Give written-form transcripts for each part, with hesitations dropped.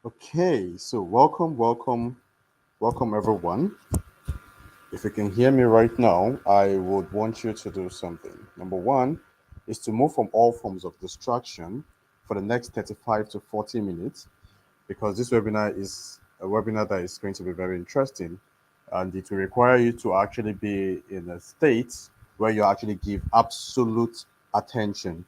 Okay, so welcome everyone. If you can hear me right now, I would want you to do something. Number one is to move from all forms of distraction for the next 35 to 40 minutes because this webinar is a webinar that is going to be very interesting and it will require you to actually be in a state where you actually give absolute attention.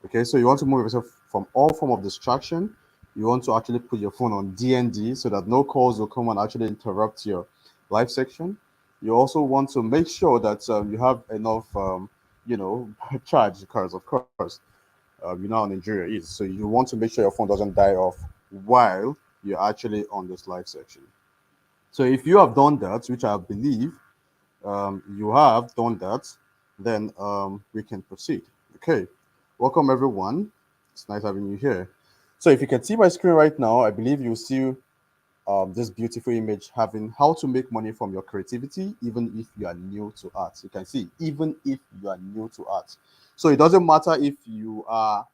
Okay, so you want to move yourself from all form of distraction. You want to actually put your phone on DND so that no calls will come and actually interrupt your live section. You also want to make sure that you have enough, charge because, of course, you know how Nigeria is. So you want to make sure your phone doesn't die off while you're actually on this live section. So if you have done that, which I believe you have done that, then we can proceed. Okay, welcome everyone. It's nice having you here. So if you can see my screen right now, I believe you see this beautiful image having how to make money from your creativity, even if you are new to art. You can see, even if you are new to art. So it doesn't matter if you are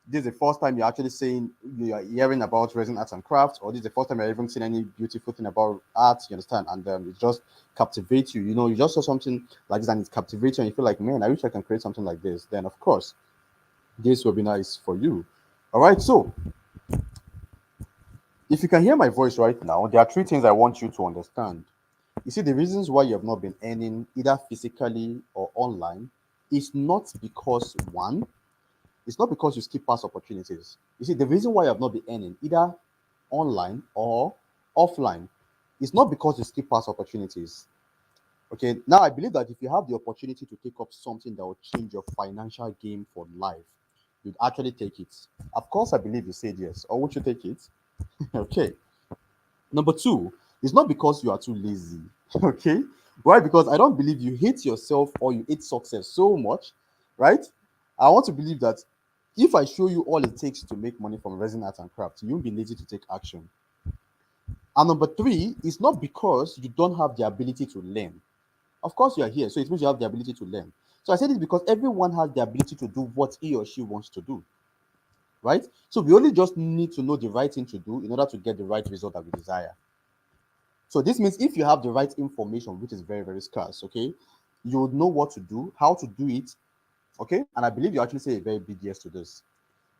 this is the first time you're actually saying you are hearing about resin arts and crafts, or this is the first time you're even seen any beautiful thing about art, you understand, and it just captivates you. You know, you just saw something like this and it captivates you, and you feel like, man, I wish I can create something like this. Then, of course, this webinar is for you. All right, so if you can hear my voice right now, there are three things I want you to understand. You see, the reasons why you have not been earning either physically or online is not because one, it's not because you skip past opportunities. You see, the reason why you have not been earning either online or offline is not because you skip past opportunities. Okay, now I believe that if you have the opportunity to take up something that will change your financial game for life, you'd actually take it. Of course, I believe you said yes, or would you take it? Okay. Number two, it's not because you are too lazy. Okay. Why? Because I don't believe you hate yourself or you hate success so much, right? I want to believe that if I show you all it takes to make money from resin art and craft, you won't be lazy to take action. And number three, it's not because you don't have the ability to learn. Of course, you are here, so it means you have the ability to learn. So I said it because everyone has the ability to do what he or she wants to do, right? So we only just need to know the right thing to do in order to get the right result that we desire. So this means if you have the right information, which is very, very scarce, okay, you would know what to do, how to do it, okay? And I believe you actually say a very big yes to this.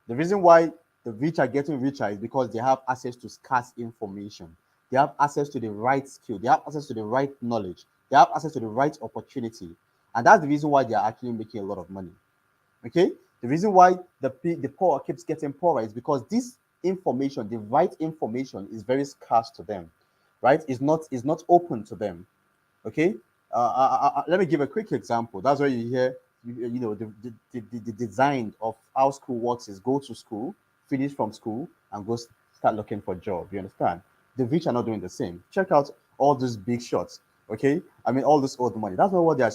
The reason why the rich are getting richer is because they have access to scarce information. They have access to the right skill. They have access to the right knowledge. They have access to the right opportunity. And that's the reason why they are actually making a lot of money. Okay? The reason why the poor keeps getting poorer is because this information, the right information, is very scarce to them, right? It's not open to them. Okay, let me give a quick example. That's why you hear, the design of how school works is go to school, finish from school, and go start looking for a job. You understand? The rich are not doing the same. Check out all these big shots. Okay, I mean all this old money. That's not what their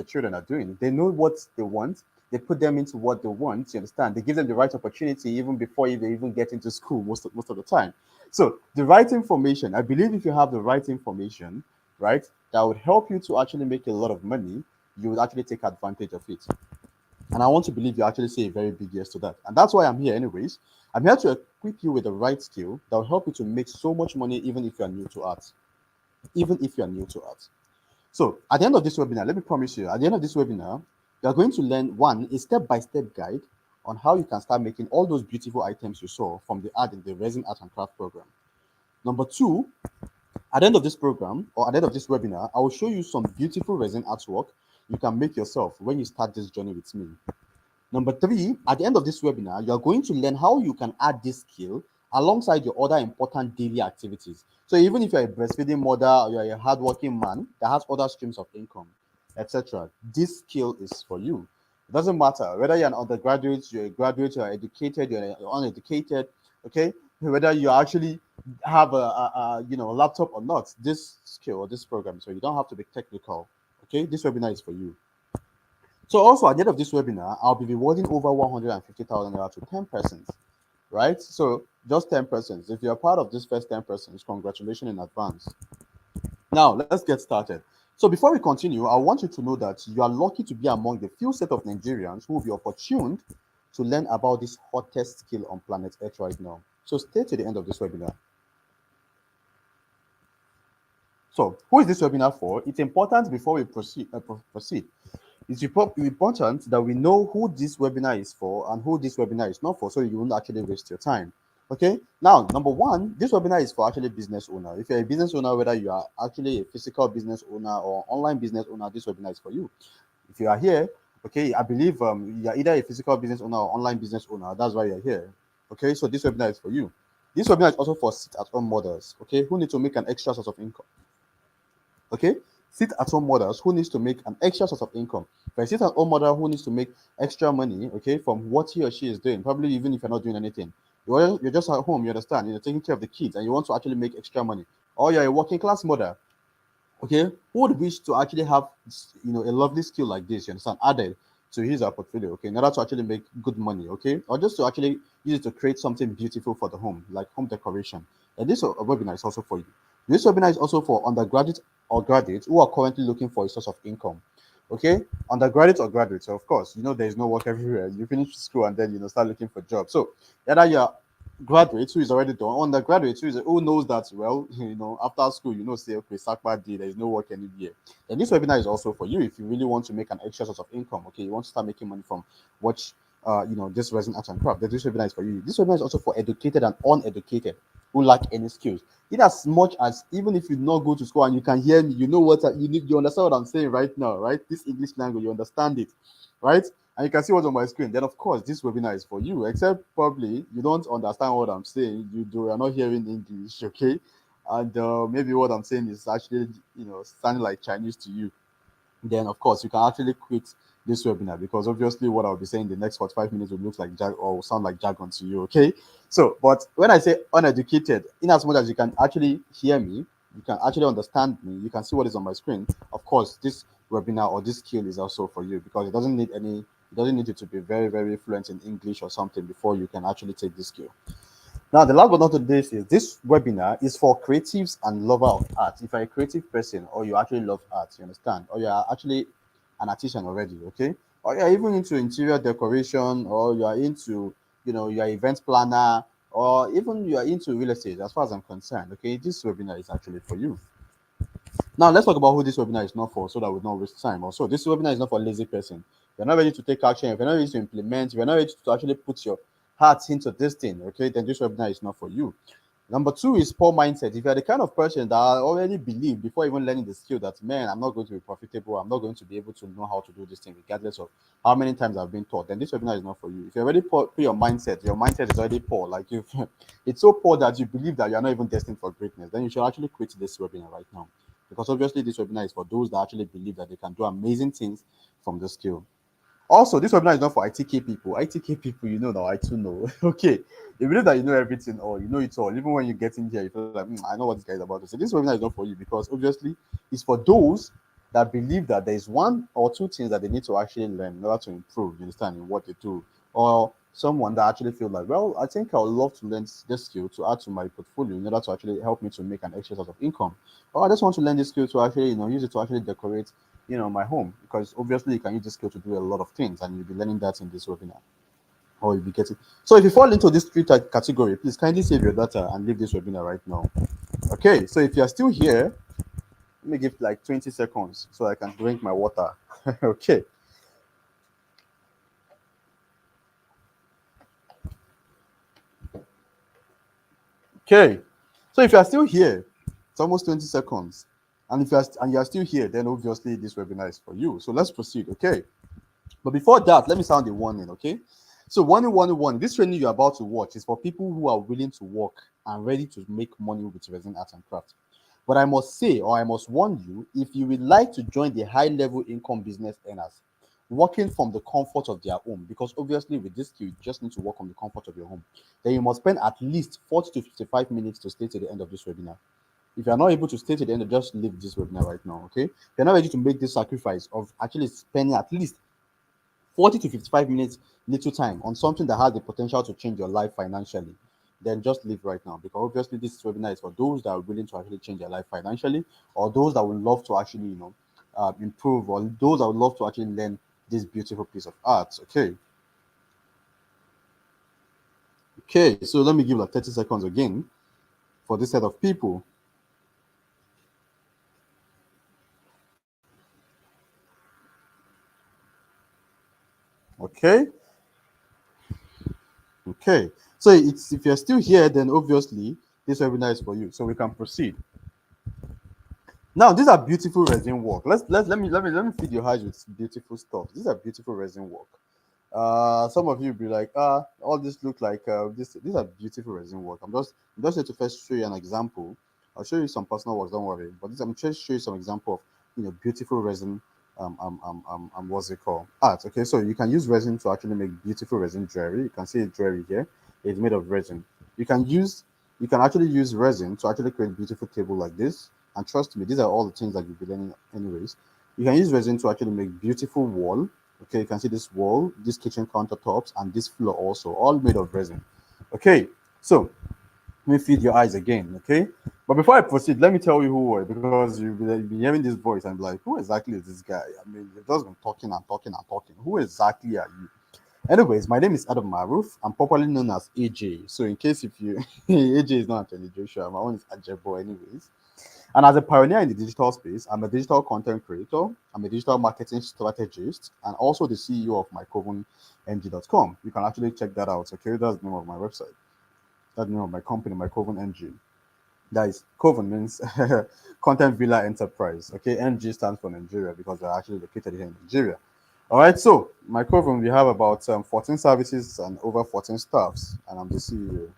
children are doing. They know what they want. They put them into what they want. You understand? They give them the right opportunity even before they even get into school most of the time. So the right information. I believe if you have the right information, right, that would help you to actually make a lot of money, you would actually take advantage of it. And I want to believe you actually say a very big yes to that. And that's why I'm here, anyways. I'm here to equip you with the right skill that will help you to make so much money, even if you are new to art. Even if you are new to art. So at the end of this webinar, let me promise you, at the end of this webinar, you are going to learn one, a step-by-step guide on how you can start making all those beautiful items you saw from the art in the resin art and craft program. Number two, at the end of this program or at the end of this webinar, I will show you some beautiful resin artwork you can make yourself when you start this journey with me. Number three, at the end of this webinar, you are going to learn how you can add this skill alongside your other important daily activities. So even if you're a breastfeeding mother or you're a hardworking man that has other streams of income, etc., this skill is for you. It doesn't matter whether you're an undergraduate, you're a graduate, you're educated, you're uneducated, okay? Whether you actually have a laptop or not, this skill or this program, so you don't have to be technical, okay? This webinar is for you. So also at the end of this webinar, I'll be rewarding over 150,000 naira to 10 persons, right? So just 10 persons. If you're part of this first 10 persons, congratulations in advance. Now let's get started. So before we continue, I want you to know that you are lucky to be among the few set of Nigerians who will be opportuned to learn about this hottest skill on planet Earth right now. So stay to the end of this webinar. So, who is this webinar for? It's important before we proceed. It's important that we know who this webinar is for and who this webinar is not for, so you won't actually waste your time. Okay. Now, number one, this webinar is for actually business owner. If you're a business owner, whether you are actually a physical business owner or online business owner, this webinar is for you. If you are here, okay, I believe you're either a physical business owner or online business owner. That's why you're here. Okay, so this webinar is for you. This webinar is also for sit-at-home mothers, okay, who need to make an extra source of income. Okay, sit-at-home mothers who needs to make an extra source of income. For a sit-at-home mother who needs to make extra money, okay, from what he or she is doing, probably even if you're not doing anything, you're just at home, you understand, you're taking care of the kids, and you want to actually make extra money, or you're a working class mother, okay, who would wish to actually have a lovely skill like this, you understand, added to his portfolio, okay, in order to actually make good money, okay, or just to actually use it to create something beautiful for the home, like home decoration. And this webinar is also for you. This webinar is also for undergraduates or graduates who are currently looking for a source of income. Okay, undergraduates or graduates, so of course, there is no work everywhere. You finish school and then start looking for jobs. So either you're graduate who is already done, undergraduate who knows that, well, after school, say, okay, Sakpa day, there is no work anywhere. Then this webinar is also for you if you really want to make an extra source of income. Okay, you want to start making money from what this resin art and craft. Then this webinar is for you. This webinar is also for educated and uneducated who lack any skills. In as much as, even if you not go to school and you can hear me, you know what you understand what I'm saying right now, right? This English language, you understand it, right? And you can see what's on my screen. Then, of course, this webinar is for you, except probably you don't understand what I'm saying. You are not hearing English, okay? And maybe what I'm saying is actually, sounding like Chinese to you. Then, of course, you can actually quit this webinar, because obviously what I'll be saying the next 45 minutes will look like or will sound like jargon to you, okay? So, but when I say uneducated, in as much as you can actually hear me, you can actually understand me, you can see what is on my screen. Of course, this webinar or this skill is also for you, because it doesn't need you to be very, very fluent in English or something before you can actually take this skill. Now, the last but not least is this webinar is for creatives and lover of art. If you're a creative person or you actually love art, you understand, or you are actually an artisan already, okay, or you're even into interior decoration, or you are into, you're event planner, or even you are into real estate, as far as I'm concerned, okay, this webinar is actually for you. Now, let's talk about who this webinar is not for, so that we don't waste time. Also, this webinar is not for a lazy person. If you're not ready to take action, if you're not ready to implement, if you're not ready to actually put your heart into this thing, okay, then this webinar is not for you. Number two is poor mindset. If you're the kind of person that already believe before even learning the skill that, man, I'm not going to be profitable, I'm not going to be able to know how to do this thing, regardless of how many times I've been taught, then this webinar is not for you. If you're already poor, your mindset is already poor, like it's so poor that you believe that you're not even destined for greatness, then you should actually quit this webinar right now. Because obviously this webinar is for those that actually believe that they can do amazing things from the skill. Also, this webinar is not for ITK people. ITK people, now I too know. Okay. You believe that you know everything or you know it all. Even when you get in here, you feel like, I know what this guy is about to say. This webinar is not for you, because obviously it's for those that believe that there is one or two things that they need to actually learn in order to improve, you understand, in what they do. Or someone that actually feel like, well, I think I would love to learn this skill to add to my portfolio in order to actually help me to make an extra source of income. Or I just want to learn this skill to actually, use it to actually decorate my home, because obviously you can use this skill to do a lot of things, and you'll be learning that in this webinar, or you'll be getting. So if you fall into this three category, please kindly save your data and leave this webinar right now. Okay, so if you're still here, let me give like 20 seconds so I can drink my water. Okay. Okay. So if you are still here, it's almost 20 seconds. And if you are still here, then obviously this webinar is for you. So let's proceed. Okay. But before that, let me sound the warning, okay? So warning. This training you're about to watch is for people who are willing to work and ready to make money with resin art and craft. But I must say, or I must warn you, if you would like to join the high-level income business earners, working from the comfort of their home, because obviously with this skill, you just need to work on the comfort of your home, then you must spend at least 40 to 55 minutes to stay to the end of this webinar. If you're not able to stay to the end, just leave this webinar right now, okay? If you're not ready to make this sacrifice of actually spending at least 40 to 55 minutes little time on something that has the potential to change your life financially, then just leave right now, because obviously this webinar is for those that are willing to actually change their life financially, or those that would love to actually improve, or those that would love to actually learn this beautiful piece of art. Okay, so let me give like 30 seconds again for this set of people. Okay. Okay. So it's if you're still here, then obviously this webinar is for you. So we can proceed. Now, these are beautiful resin work. Let me feed your eyes with beautiful stuff. These are beautiful resin work. Some of you will be like, all this look like this. These are beautiful resin work. I'm just here to first show you an example. I'll show you some personal work. Don't worry. But I'm just show you some example of beautiful resin. What's it called? Art. Okay, so you can use resin to actually make beautiful resin jewelry. You can see jewelry here. It's made of resin. You can use you can actually use resin to actually create beautiful table like this. And trust me, these are all the things that you'll be learning anyways. You can use resin to actually make beautiful wall. Okay, you can see this wall, this kitchen countertops, and this floor also, all made of resin. Okay, so let me feed your eyes again. Okay, but before I proceed, let me tell you who are, because you've been hearing this voice and be like, who exactly is this guy? I mean, you've just been talking and talking and talking. Who exactly are you? Anyways, my name is Adam Maruf. I'm popularly known as AJ. So in case if you AJ is not Anthony Joshua, my own is Ajebo anyways. And as a pioneer in the digital space, I'm a digital content creator, I'm a digital marketing strategist, and also the CEO of mycovenng.com. You can actually check that out. Okay, that's the name of my website. That's the name of my company, mycoven NG. That is Coven means Content Villa Enterprise. Okay, NG stands for Nigeria because we're actually located here in Nigeria. All right, so my Coven, we have about 14 services and over 14 staffs, and I'm the CEO.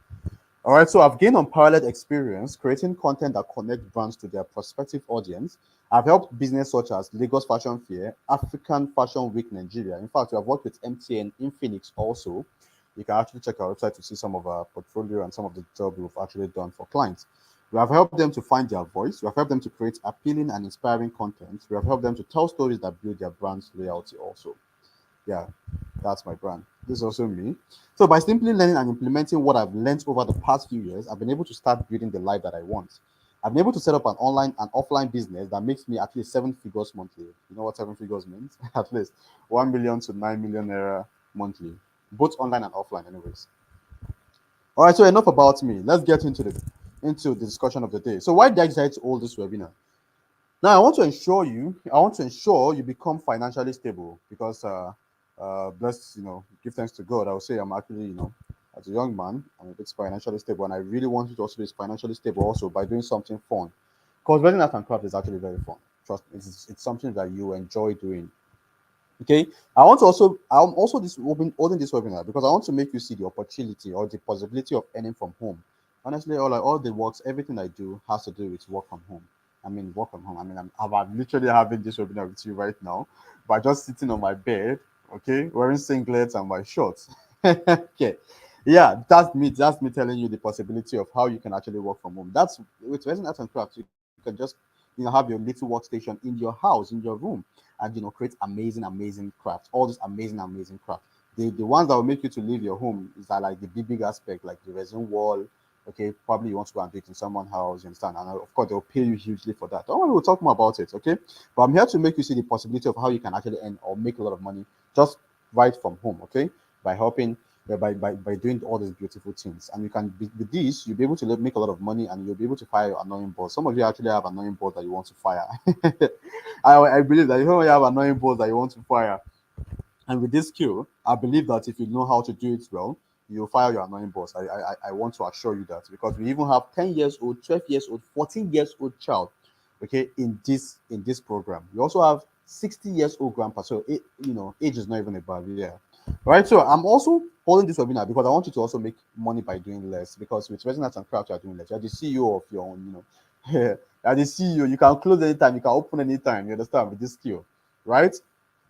All right, so I've gained unparalleled experience creating content that connects brands to their prospective audience. I've helped business such as Lagos Fashion Fair, African Fashion Week Nigeria. In fact, we have worked with MTN in Phoenix also. You can actually check our website to see some of our portfolio and some of the jobs we've actually done for clients. We have helped them to find their voice. We have helped them to create appealing and inspiring content. We have helped them to tell stories that build their brand's loyalty also. Yeah, that's my brand. This is also me. So by simply learning and implementing what I've learned over the past few years, I've been able to start building the life that I want. I've been able to set up an online and offline business that makes me at least 7 figures monthly. You know what 7 figures means? At least 1 million to 9 million naira monthly, both online and offline, anyways. All right, so enough about me. Let's get into the discussion of the day. So why did I decide to hold this webinar? Now, I want to ensure you become financially stable because, bless, give thanks to God. I would say I'm actually, as a young man, I'm a bit financially stable, and I really want you to also be financially stable also by doing something fun. Because wedding art and craft is actually very fun. Trust me, it's something that you enjoy doing. Okay, I'm also holding this webinar because I want to make you see the opportunity or the possibility of earning from home. Honestly, all the works, everything I do has to do with work from home. I mean, work from home. I mean, I'm literally having this webinar with you right now by just sitting on my bed, okay, wearing singlets and my shorts. Okay, yeah, That's me telling you the possibility of how you can actually work from home. That's with Resin Art and Crafts. You can just have your little workstation in your house, in your room, and create amazing crafts. All these amazing crafts. The ones that will make you to leave your home is that like the big aspect, like the resin wall. Okay, probably you want to go and do it in someone's house, you understand? And of course, they'll pay you hugely for that. Don't worry, we'll talk more about it, okay? But I'm here to make you see the possibility of how you can actually earn or make a lot of money just right from home, okay? By helping, by doing all these beautiful things. And you can, with this, you'll be able to make a lot of money and you'll be able to fire your annoying boss. Some of you actually have annoying boss that you want to fire. I believe that you have annoying boss that you want to fire. And with this skill, I believe that if you know how to do it well, you'll fire your annoying boss. I want to assure you that because we even have 10 years old, 12 years old, 14 years old child, okay, in this program. We also have 60 years old grandpa. So age is not even a barrier. Right. So I'm also holding this webinar because I want you to also make money by doing less. Because with Resin Art and Craft, you are doing less. You're the CEO of your own, you're the CEO. You can close anytime, you can open anytime, you understand, with this skill, right?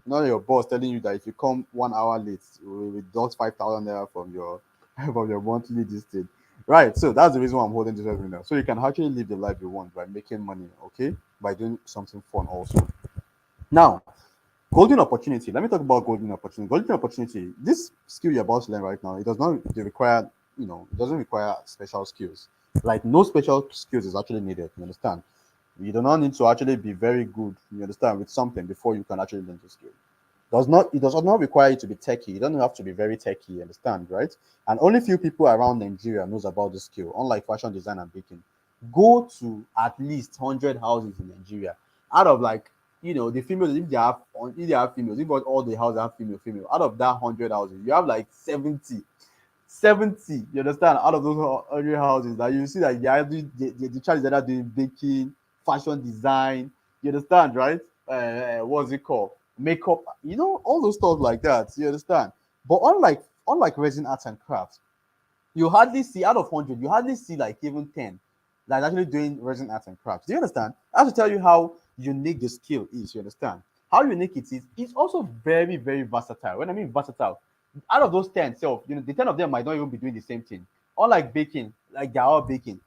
Not your boss telling you that if you come 1 hour late, we deduct 5,000 naira from your from your monthly this thing. Right. So that's the reason why I'm holding this webinar. So you can actually live the life you want by making money, okay? By doing something fun also. Now, golden opportunity. Let me talk about golden opportunity. Golden opportunity. This skill you're about to learn right now, it does not require, it doesn't require special skills. Like no special skills is actually needed. You understand? You do not need to actually be very good, you understand, with something before you can actually learn the skill. It does not require you to be techie. You don't have to be very techie, you understand, right? And only few people around Nigeria knows about this skill, unlike fashion design and baking. Go to at least 100 houses in Nigeria. Out of like the females, if they have females, if all the houses have female, out of that 100 houses, you have like 70, you understand, out of those 100 houses, that you see that the child is either doing baking, fashion design, you understand, right? What's it called? Makeup, all those stuff like that, you understand. But unlike resin arts and crafts, you hardly see, out of 100, you hardly see like even 10 that's actually doing resin arts and crafts. Do you understand? I have to tell you how unique the skill is. You understand? How unique it is. It's also very, very versatile. When I mean versatile, out of those 10 self, the 10 of them might not even be doing the same thing. Unlike baking, like they're all baking.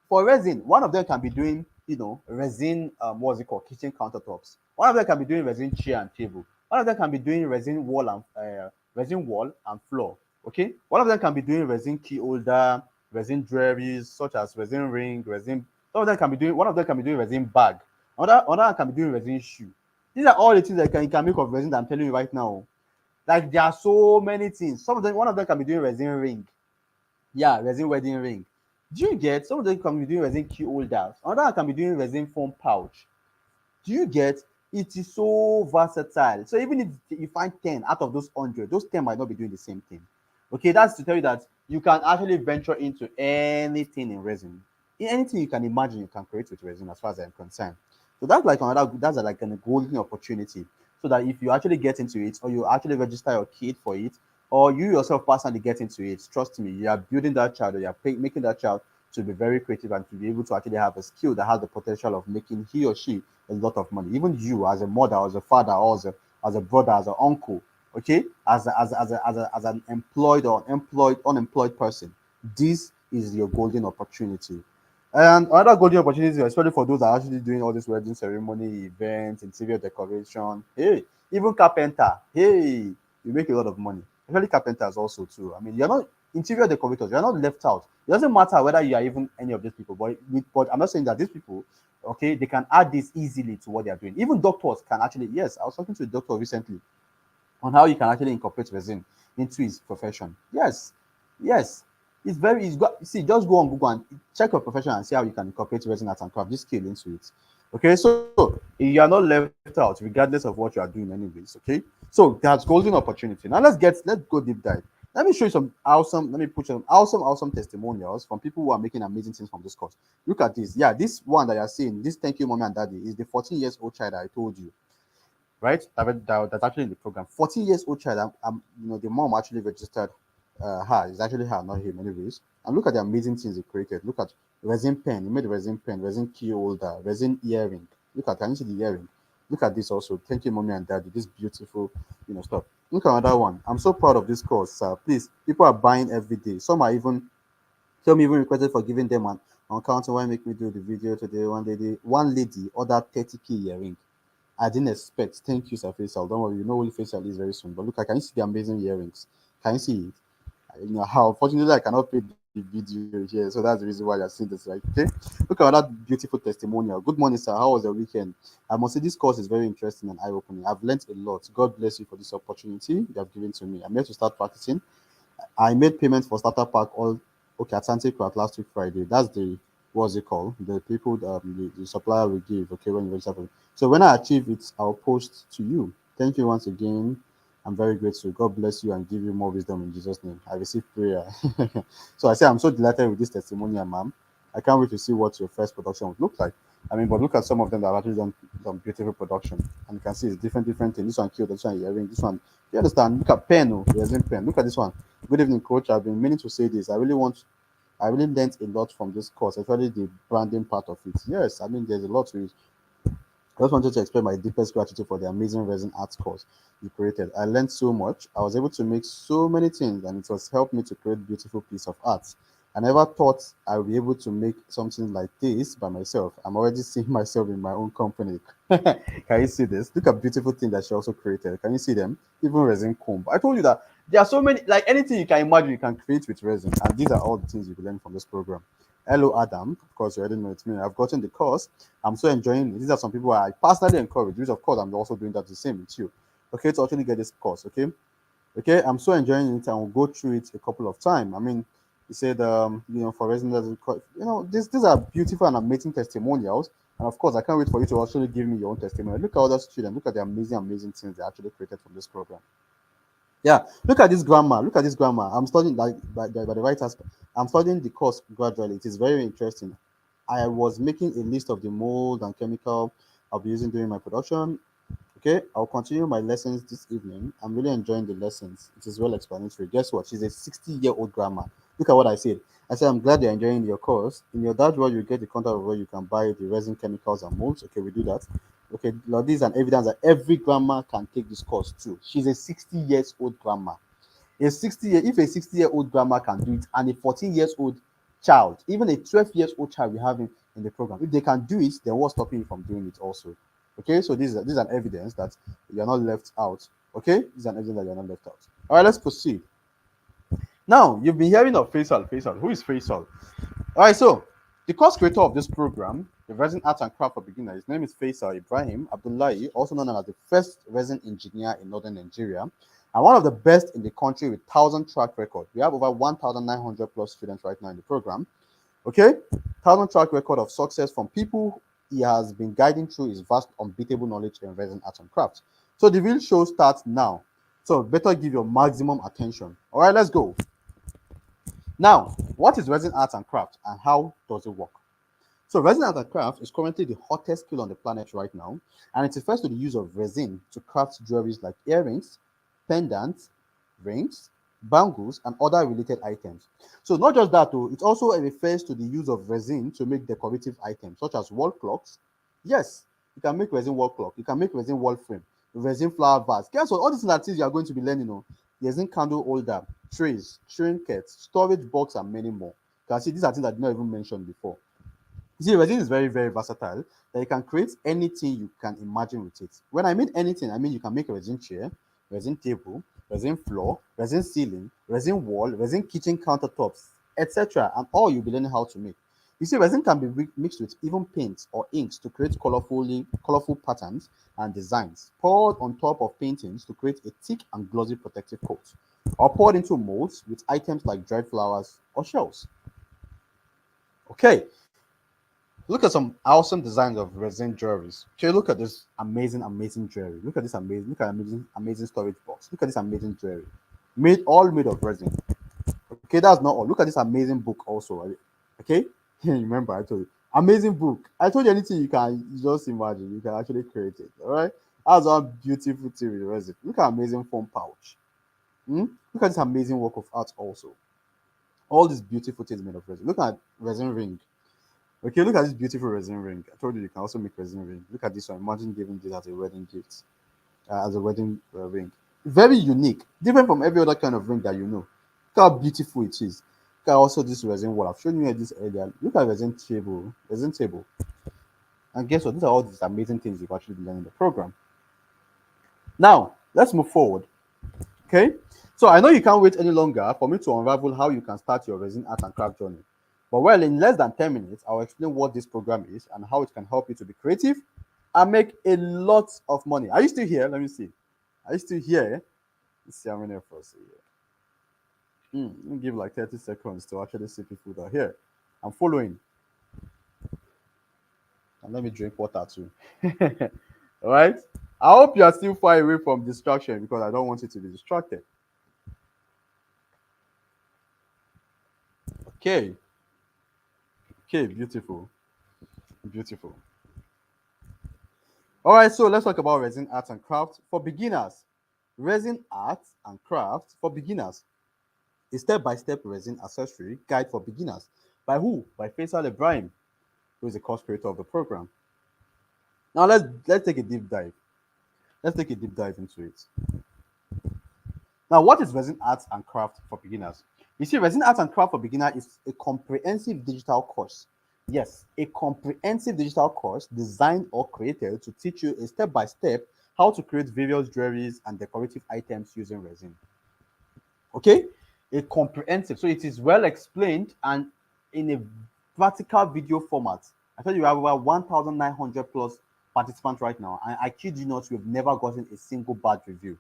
For resin, one of them can be doing, resin, what's it called, kitchen countertops. One of them can be doing resin chair and table. One of them can be doing resin wall and floor. Okay, one of them can be doing resin key holder, resin jewelries such as resin ring, resin. One of them can be doing resin bag. Another can be doing resin shoe. These are all the things that you can make of resin that I'm telling you right now. Like there are so many things. One of them can be doing resin ring. Yeah, resin wedding ring. Do you get? Some of them can be doing resin key holders. Another can be doing resin foam pouch. Do you get? It is so versatile. So even if you find 10 out of those 100, those 10 might not be doing the same thing. Okay, that's to tell you that you can actually venture into anything in resin. Anything you can imagine, you can create with resin, as far as I'm concerned. So that's like a golden opportunity. So that if you actually get into it, or you actually register your kid for it, or you yourself personally get into it, trust me, you are building that child, or you are making that child to be very creative and to be able to actually have a skill that has the potential of making he or she a lot of money. Even you, as a mother, as a father, or as a brother, as an uncle, okay, as an employed or unemployed person, this is your golden opportunity. And another golden opportunity, especially for those that are actually doing all this wedding ceremony, events, interior decoration. Hey, even carpenter. Hey, you make a lot of money. Especially carpenters also too. I mean, you're not interior decorators. You're not left out. It doesn't matter whether you are even any of these people. But I'm not saying that these people, okay, they can add this easily to what they are doing. Even doctors can actually. Yes, I was talking to a doctor recently on how you can actually incorporate resin into his profession. Yes, yes. It's got, see, just go on Google and check your profession and see how you can incorporate resin art and craft, this skill into it. Okay, so you are not left out regardless of what you are doing, anyways. Okay, so that's golden opportunity. Now let's go deep dive. Let me show you let me put some awesome testimonials from people who are making amazing things from this course. Look at this. Yeah, this one that you're seeing, this thank you, mommy and daddy, is the 14 years old child that I told you, right? That's actually in the program. 14 years old child. The mom actually registered her. It's actually her, not him, anyways. And look at the amazing things he created. Look at resin pen. He made a resin pen, resin key holder, resin earring. Can you see the earring? Look at this also. Thank you, mommy and daddy. This beautiful, stuff. Look at another one. I'm so proud of this course, sir. Please, people are buying every day. Some even requested for giving them an account. Why make me do the video today? One lady ordered 30K earring. I didn't expect. Thank you, Sir Faisal. Don't worry, Holy Faisal is very soon. But look, can you see the amazing earrings? Can you see it? How unfortunately I cannot play the video here, so that's the reason why you're seeing this, right? Okay. Look at that beautiful testimonial. Good morning, sir. How was your weekend? I must say this course is very interesting and eye-opening. I've learned a lot. God bless you for this opportunity you have given to me. I'm here to start practicing. I made payment for starter pack all okay at Santi Craft last week Friday. That's the what's it called? The people the supplier will give, okay, when you register for it. So when I achieve it, I'll post to you. Thank you once again. I'm very grateful. God bless you and give you more wisdom in Jesus' name. I receive prayer. So I say I'm so delighted with this testimonial, ma'am. I can't wait to see what your first production would look like. I mean, but look at some of them that have actually done beautiful production. And you can see it's different things. This one killed, this one earring, this one. You understand? Look at pen, resin pen. Look at this one. Good evening, coach. I've been meaning to say this. I really learned a lot from this course, especially the branding part of it. Yes, I mean, there's a lot to it. I just wanted to express my deepest gratitude for the amazing resin arts course you created. I learned so much. I was able to make so many things, and it was helped me to create beautiful piece of art. I never thought I would be able to make something like this by myself. I'm already seeing myself in my own company. Can you see this? Look at beautiful thing that she also created. Can you see them? Even resin comb. I told you that there are so many, like anything you can imagine, you can create with resin, and these are all the things you can learn from this program. Hello, Adam. Of course, you already know it's me. I've gotten the course. I'm so enjoying it. These are some people I personally encourage, which of course I'm also doing that the same with you. Okay, to actually get this course. Okay, I'm so enjoying it and we'll go through it a couple of times. I mean, he said, for residents, these are beautiful and amazing testimonials. And of course, I can't wait for you to actually give me your own testimony. Look at other students. Look at the amazing, amazing things they actually created from this program. Yeah, look at this grandma. Look at this grandma. I'm studying like by the right aspect. I'm studying the course gradually. It is very interesting. I was making a list of the mold and chemical I'll be using during my production. Okay, I'll continue my lessons this evening. I'm really enjoying the lessons. It is well explanatory. Guess what? She's a 60-year-old grandma. Look at what I said. I said, I'm glad you're enjoying your course. In your dashboard, you get the contact of where you can buy the resin chemicals and molds. Okay, we do that. Okay, now this is an evidence that every grandma can take this course too. She's a 60 years old grandma. If a 60-year-old grandma can do it, and a 14 years old child, even a 12 years old child we have in the program, if they can do it, then what's stopping you from doing it also? Okay, so this is an evidence that you're not left out. Okay, this is an evidence that you're not left out. All right, let's proceed. Now, you've been hearing of Faisal. Faisal, who is Faisal? All right, so the course creator of this program, the Resin Art and Craft for Beginners, his name is Faisal Ibrahim Abdullahi, also known as the first resin engineer in northern Nigeria, and one of the best in the country with 1,000 track record. We have over 1,900 plus students right now in the program. Okay, 1,000 track record of success from people he has been guiding through his vast, unbeatable knowledge in resin art and craft. So the real show starts now. So better give your maximum attention. All right, let's go. Now, what is resin art and craft and how does it work? So resin art and craft is currently the hottest skill on the planet right now, and it refers to the use of resin to craft jewelries like earrings, pendants, rings, bangles, and other related items. So not just that, though, it also refers to the use of resin to make decorative items such as wall clocks. Yes, you can make resin wall clock. You can make resin wall frame, resin flower vase. Guess what? All these things you are going to be learning on. Resin candle holder, trays, trinkets, storage box, and many more. You can see these are things I did not even mention before. You see, resin is very, very versatile that you can create anything you can imagine with it. When I mean anything, I mean you can make a resin chair, resin table, resin floor, resin ceiling, resin wall, resin kitchen countertops, etc. And all you'll be learning how to make. You see, resin can be mixed with even paints or inks to create colorful patterns and designs, poured on top of paintings to create a thick and glossy protective coat, or poured into molds with items like dried flowers or shells. Okay, look at some awesome designs of resin jewelries. Okay, look at this amazing, amazing jewelry. Look at amazing, amazing storage box. Look at this amazing jewelry. All made of resin. Okay, that's not all. Look at this amazing book also. Okay, remember I told you. Amazing book. I told you anything you can just imagine, you can actually create it. All right. That's one beautiful thing with resin. Look at amazing phone pouch. Look at this amazing work of art also. All these beautiful things made of resin. Look at resin ring. Okay, look at this beautiful resin ring. I told you can also make resin ring. Look at this one. Imagine giving this as a wedding gift, as a wedding ring. Very unique, different from every other kind of ring that you know. Look how beautiful it is. Look at also this resin wall. I've shown you this earlier. Look at resin table. And guess what? These are all these amazing things you've actually learned in the program. Now, let's move forward. Okay, so I know you can't wait any longer for me to unravel how you can start your resin art and craft journey. But well, in less than 10 minutes, I'll explain what this program is and how it can help you to be creative and make a lot of money. Are you still here? Let me see. Are you still here? Let's see how many of us are here. Let me give like 30 seconds to actually see people that are here. I'm following. And let me drink water too. All right. I hope you are still far away from distraction because I don't want you to be distracted. Okay. Okay, beautiful. Beautiful. All right, so let's talk about resin art and craft for beginners. Resin art and craft for beginners. A step-by-step resin accessory guide for beginners. By who? By Faisal Ibrahim, who is the course creator of the program. Now let's take a deep dive. Let's take a deep dive into it. Now, what is resin art and craft for beginners? You see, resin art and craft for beginners is a comprehensive digital course. Yes, a comprehensive digital course designed or created to teach you a step-by-step how to create various jewelries and decorative items using resin. Okay, a comprehensive. So it is well explained and in a practical video format. I tell you, we have over 1,900 plus participants right now, and I kid you not, we've never gotten a single bad review.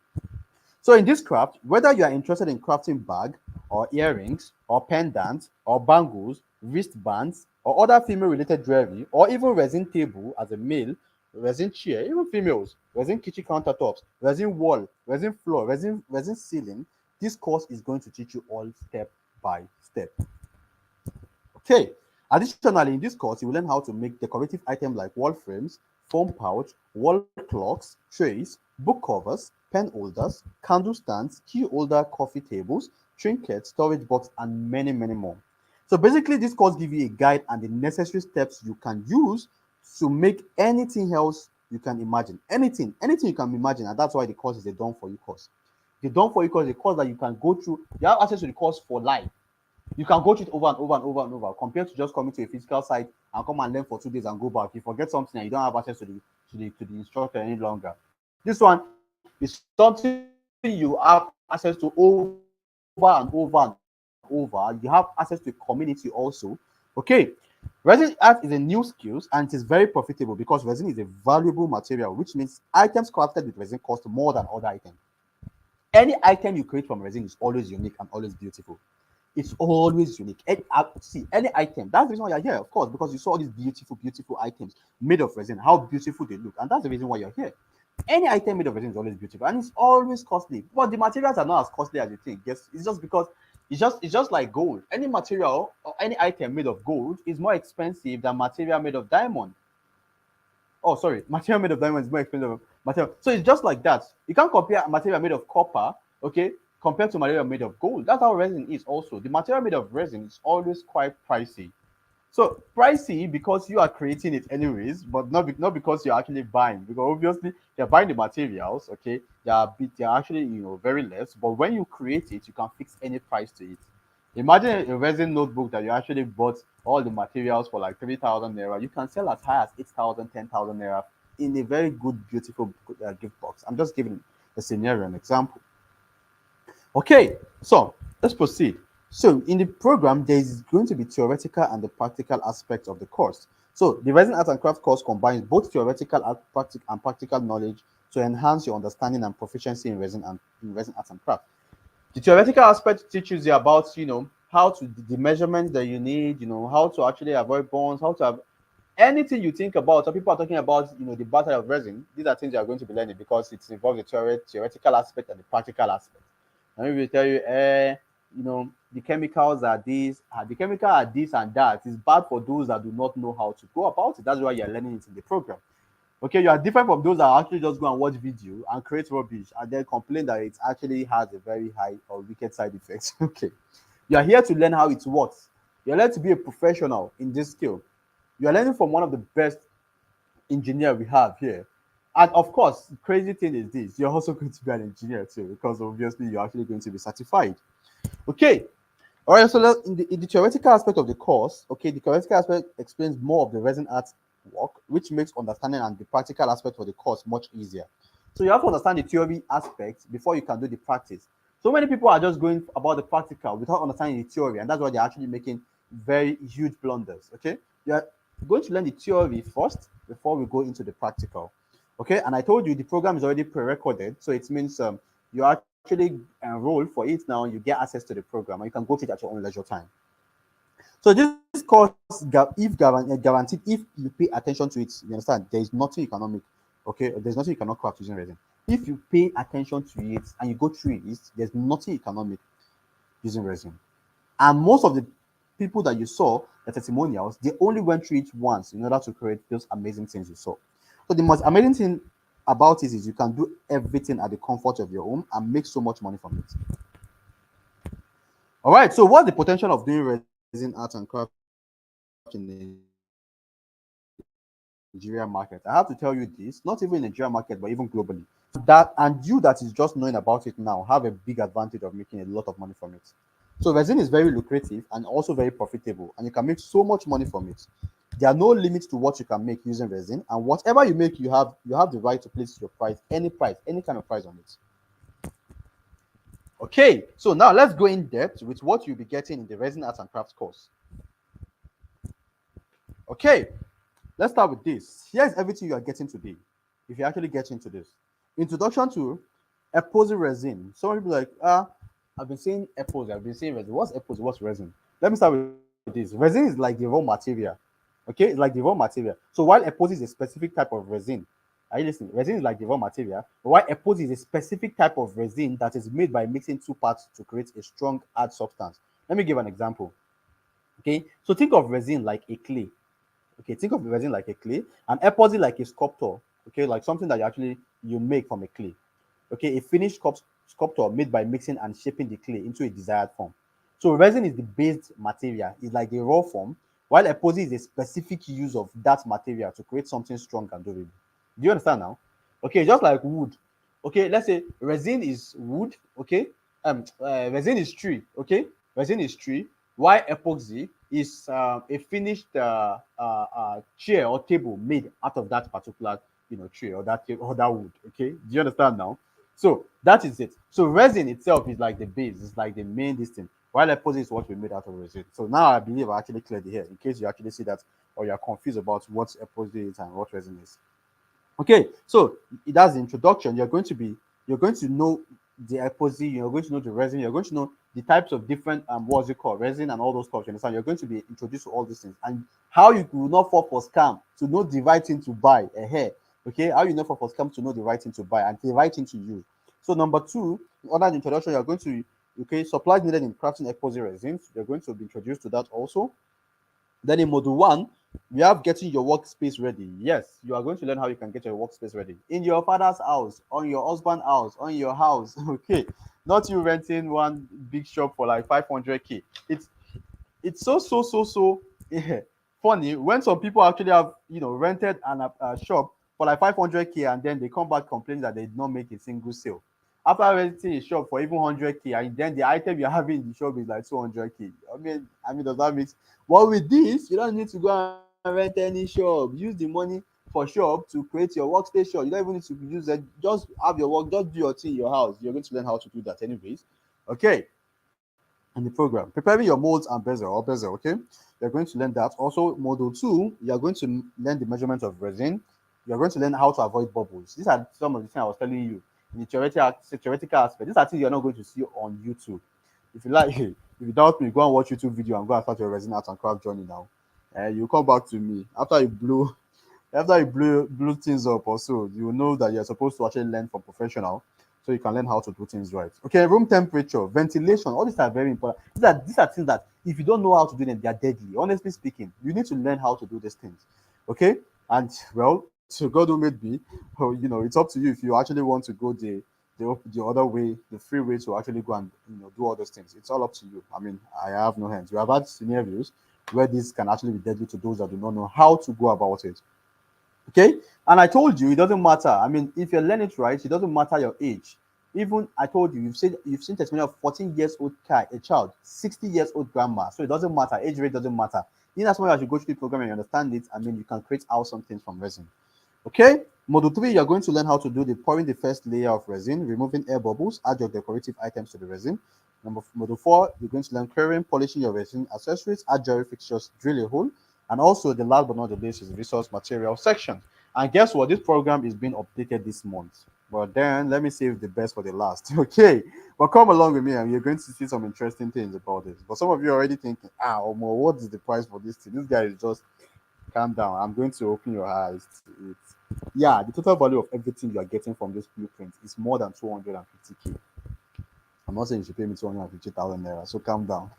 So in this craft, whether you are interested in crafting bag or earrings or pendants or bangles, wristbands, or other female related jewelry, or even resin table as a male, resin chair, even females, resin kitchen countertops, resin wall, resin floor, resin ceiling. This course is going to teach you all step by step. Okay. Additionally, in this course, you will learn how to make decorative items like wall frames, foam pouch, wall clocks, trays, book covers, pen holders, candle stands, key holder, coffee tables, trinkets, storage box, and many, many more. So basically, this course gives you a guide and the necessary steps you can use to make anything else you can imagine. Anything you can imagine, and that's why the course is a done for you course. The done for you course is a course that you can go through. You have access to the course for life. You can go through it over and over and over and over, compared to just coming to a physical site and come and learn for 2 days and go back. You forget something and you don't have access to the instructor any longer. This one is something you have access to over and over and over. You have access to a community also. Okay. Resin art is a new skills and it is very profitable because resin is a valuable material, which means items crafted with resin cost more than other items. Any item you create from resin is always unique and always beautiful. It's always unique. See, any item. That's the reason why you're here, of course, because you saw these beautiful items made of resin, how beautiful they look, and that's the reason why you're here. Any item made of resin is always beautiful and it's always costly, but the materials are not as costly as you think. Yes, it's just because it's just like gold. Any material or any item made of gold is more expensive than material made of diamond. Oh, sorry, material made of diamond is more expensive than material. So it's just like that. You can't compare material made of copper, okay, compared to material made of gold. That's how resin is also. The material made of resin is always quite pricey. So pricey because you are creating it anyways, but not because you're actually buying. Because obviously you're buying the materials, okay? They're actually very less. But when you create it, you can fix any price to it. Imagine a resin notebook that you actually bought all the materials for like 3,000 naira. You can sell as high as 8,000, 10,000 naira in a very good, beautiful gift box. I'm just giving a scenario, an example. Okay, so let's proceed. So in the program, there is going to be theoretical and the practical aspects of the course. So the Resin Art and Craft course combines both theoretical and practical knowledge to enhance your understanding and proficiency in resin art and craft. The theoretical aspect teaches you about how to the measurements that you need, how to actually avoid burns, how to have anything you think about. So people are talking about the battle of resin. These are things you are going to be learning because it involves the theoretical aspect and the practical aspect. And we will tell you, the chemicals are this, the chemical are this and that. It's bad for those that do not know how to go about it. That's why you're learning it in the program. Okay, you are different from those that actually just go and watch video and create rubbish and then complain that it actually has a very high or wicked side effects. Okay, you are here to learn how it works. You're learning to be a professional in this skill. You are learning from one of the best engineer we have here. And of course, crazy thing is this: you're also going to be an engineer too, because obviously you're actually going to be certified. Okay, all right. So in the theoretical aspect of the course, okay, the theoretical aspect explains more of the resin art work, which makes understanding and the practical aspect of the course much easier. So you have to understand the theory aspect before you can do the practice. So many people are just going about the practical without understanding the theory, and that's why they're actually making very huge blunders. Okay, you're going to learn the theory first before we go into the practical. Okay, and I told you the program is already pre-recorded, so it means you actually enroll for it now. You get access to the program, and you can go to it at your own leisure time. So this course, guaranteed, if you pay attention to it, you understand, there is nothing you cannot make. Okay, there's nothing you cannot craft using resin. If you pay attention to it and you go through it, there's nothing you cannot make using resin. And most of the people that you saw, the testimonials, they only went through it once in order to create those amazing things you saw. So the most amazing thing about it is you can do everything at the comfort of your home and make so much money from it. All right, so what's the potential of doing resin art and craft in the Nigeria market? I have to tell you this, not even in Nigeria market, but even globally. And you that is just knowing about it now have a big advantage of making a lot of money from it. So resin is very lucrative and also very profitable, and you can make so much money from it. There are no limits to what you can make using resin, and whatever you make, you have the right to place your price, any kind of price on it. Okay, so now let's go in depth with what you'll be getting in the Resin Arts and Crafts course. Okay, let's start with this. Here's everything you are getting today. If you actually get into this, introduction to epoxy resin. Some people like, I've been saying epoxy, I've been saying resin. What's epoxy? What's resin? Let me start with this. it is. Resin is like the raw material. Okay, it's like the raw material. So while epoxy is a specific type of resin, are you listening? Resin is like the raw material, but while epoxy is a specific type of resin that is made by mixing two parts to create a strong hard substance. Let me give an example. Okay, so think of resin like a clay. Okay, think of the resin like a clay, and epoxy like a sculptor. Okay, like something that you make from a clay. Okay, a finished sculpture made by mixing and shaping the clay into a desired form. So resin is the base material, it's like the raw form, while epoxy is a specific use of that material to create something strong and durable. Do you understand now? Okay, just like wood. Okay, let's say resin is wood. Okay, resin is tree. Okay, resin is tree, while epoxy is a finished chair or table made out of that particular tree or that wood. Okay, do you understand now? So that is it. So resin itself is like the base, it's like the main distance, while epoxy is what we made out of resin. So now I believe I actually cleared the hair in case you actually see that or you're confused about what epoxy is and what resin is. Okay, so that's the introduction. You're going to know the epoxy, you're going to know the resin, you're going to know the types of different what's it called, resin and all those stuff. You understand? You're going to be introduced to all these things and how you will not fall for scam to know the right thing to buy a hair. Okay, how you know for scam to know the right thing to buy and the right thing to use. So number two, under the introduction, you're going to supplies needed in crafting epoxy resins. You're going to be introduced to that also. Then in module one, we have getting your workspace ready. Yes, you are going to learn how you can get your workspace ready in your father's house, on your husband's house, on your house. Okay, not you renting one big shop for like 500K. It's so yeah, funny when some people actually have rented a shop for like 500K and then they come back complaining that they did not make a single sale after renting a shop for even 100K, and then the item you're having in the shop is like 200K. I mean, does that make sense? Well, with this, you don't need to go and rent any shop. Use the money for shop to create your workstation. You don't even need to use it. Just have your work. Just do your thing in your house. You're going to learn how to do that anyways. Okay. And the program, preparing your molds and bezel. Okay, you're going to learn that. Also, module two, you're going to learn the measurement of resin. You're going to learn how to avoid bubbles. These are some of the things I was telling you in the theoretical aspect. These are things you're not going to see on YouTube. If you like, if you doubt me, go and watch YouTube video and go and start your resin art and craft journey now. You come back to me after you blew things up or so, you will know that you're supposed to actually learn from professional so you can learn how to do things right. Okay, room temperature, ventilation, all these are very important. These are things that if you don't know how to do them, they are deadly. Honestly speaking, you need to learn how to do these things. Okay, and well, to God who made me, it's up to you if you actually want to go the other way, the free way to actually go and do all those things. It's all up to you. I mean, I have no hands. We have had scenarios where this can actually be deadly to those that do not know how to go about it. Okay, and I told you it doesn't matter. I mean, if you're learning it right, it doesn't matter your age. Even I told you, you've seen testimony of 14 years old a child, 60 years old grandma. So it doesn't matter. Age rate doesn't matter. In as much as you go through the program and you understand it, I mean, you can create awesome things from resin. Okay, module 3, you're going to learn how to do the pouring the first layer of resin, removing air bubbles, add your decorative items to the resin. Module 4, you're going to learn curing, polishing your resin accessories, add jewelry fixtures, drill a hole, and also the last but not the least is the resource material section. And guess what? This program is being updated this month. But then let me save the best for the last. Okay, but come along with me and you're going to see some interesting things about this. But some of you are already thinking, Omo, what is the price for this thing? This guy is just calm down. I'm going to open your eyes to it. Yeah, the total value of everything you are getting from this blueprint is more than 250K. I'm not saying you should pay me 250,000 naira, so calm down.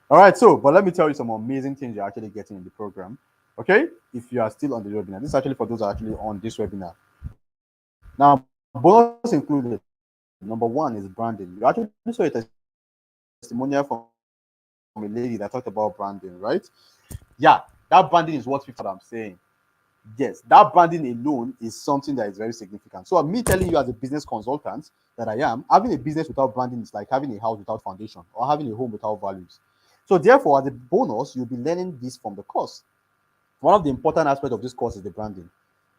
All right, so but let me tell you some amazing things you're actually getting in the program. Okay, if you are still on the webinar, this is actually for those that are actually on this webinar. Now, bonus included. Number one is branding. You actually saw a testimonial from a lady that talked about branding, right? Yeah, that branding is what 50,000 I'm saying. Yes, that branding alone is something that is very significant. So me telling you as a business consultant that I am, having a business without branding is like having a house without foundation or having a home without values. So therefore, as a bonus, you'll be learning this from the course. One of the important aspects of this course is the branding.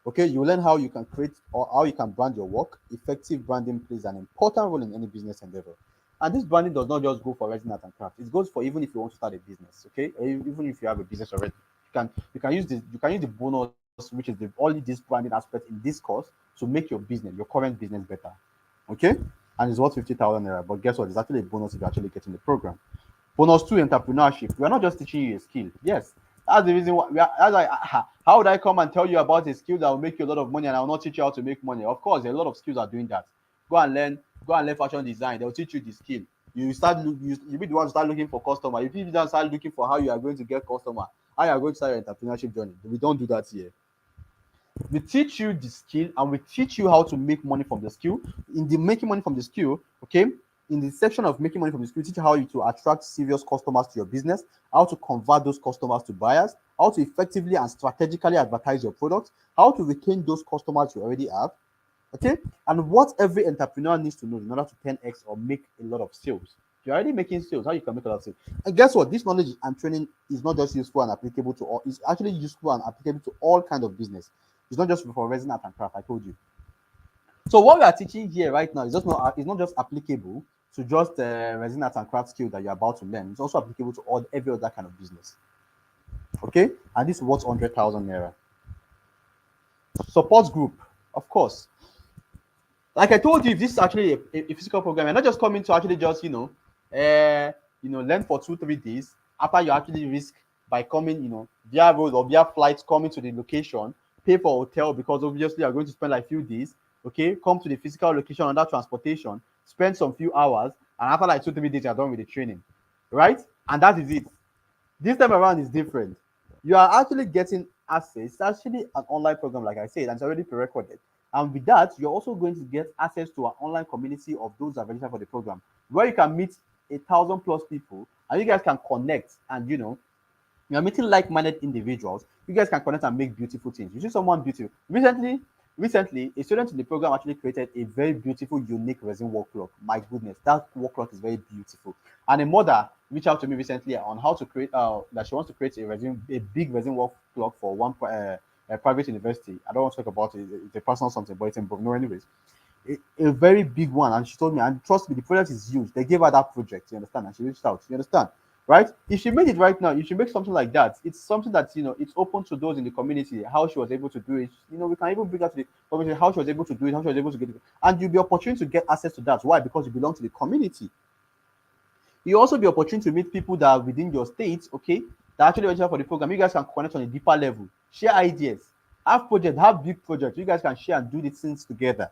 Okay, you learn how you can create or how you can brand your work. Effective branding plays an important role in any business endeavor. And this branding does not just go for resin art and craft. It goes for even if you want to start a business, okay? Or even if you have a business already. You can use the bonus, which is only this branding aspect in this course to make your business, your current business better. Okay? And it's worth 50,000 naira. But guess what? It's actually a bonus if you're actually getting the program. Bonus 2, entrepreneurship. We are not just teaching you a skill. Yes, that's the reason why that's like, how would I come and tell you about a skill that will make you a lot of money and I will not teach you how to make money? Of course, a lot of skills are doing that. Go and learn fashion design. They'll teach you the skill. You be the one to start looking for customer. You be the one to start looking for how you are going to get customer, how you are going to start your entrepreneurship journey. We don't do that here. We teach you the skill and we teach you how to make money from the skill. In the making money from the skill, okay, in the section of making money from the skill, teach you how to attract serious customers to your business, how to convert those customers to buyers, how to effectively and strategically advertise your product, how to retain those customers you already have, okay, and what every entrepreneur needs to know in order to 10x or make a lot of sales. If you're already making sales, how you can make a lot of sales. And guess what? This knowledge and training is not just useful and applicable to all, it's actually useful and applicable to all kinds of business. It's not just for resin art and craft, I told you. So what we are teaching here right now is just not it's not just applicable to just resin art and craft skill that you're about to learn. It's also applicable to all every other kind of business. Okay, and this is what's 100,000 naira. Support group, of course. Like I told you, if this is actually a physical program, you're not just coming to actually just learn for 2-3 days after you actually risk by coming via road or via flights coming to the location, pay for hotel because obviously you're going to spend like a few days. Okay, come to the physical location under transportation, spend some few hours, and after like 2-3 days you're done with the training, right? And that is it. This time around is different. You are actually getting access. It's actually an online program, like I said, and it's already pre-recorded. And with that, you're also going to get access to an online community of those that register for the program, where you can meet 1,000+ people, and you guys can connect. And you're meeting like-minded individuals. You guys can connect and make beautiful things. You see someone beautiful. Recently, a student in the program actually created a very beautiful, unique resin work clock. My goodness, that work clock is very beautiful. And a mother reached out to me recently on how to create that she wants to create a big resin work clock for one a private university. I don't want to talk about it. It's a personal something, but it's in no anyways. A very big one, and she told me, and trust me, the project is huge. They gave her that project, you understand, and she reached out. You understand, right? If she made it right now, if she makes something like that, it's something that it's open to those in the community. How she was able to do it, we can even bring that to the community. How she was able to do it, how she was able to get it, and you'll be opportunity to get access to that. Why? Because you belong to the community. You also be opportunity to meet people that are within your state, okay, that actually register for the program. You guys can connect on a deeper level, share ideas, have projects, have big projects. You guys can share and do these things together.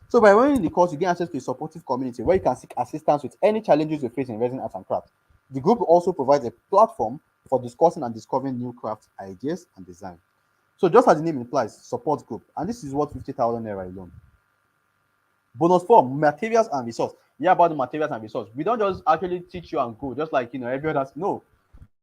So by running the course, you get access to a supportive community where you can seek assistance with any challenges you face in resin art and craft. The group also provides a platform for discussing and discovering new craft ideas and design. So just as the name implies, support group, and this is what 50,000 naira alone. Bonus 4, materials and resource. Yeah, about the materials and resource. We don't just actually teach you and go, just like every other. No,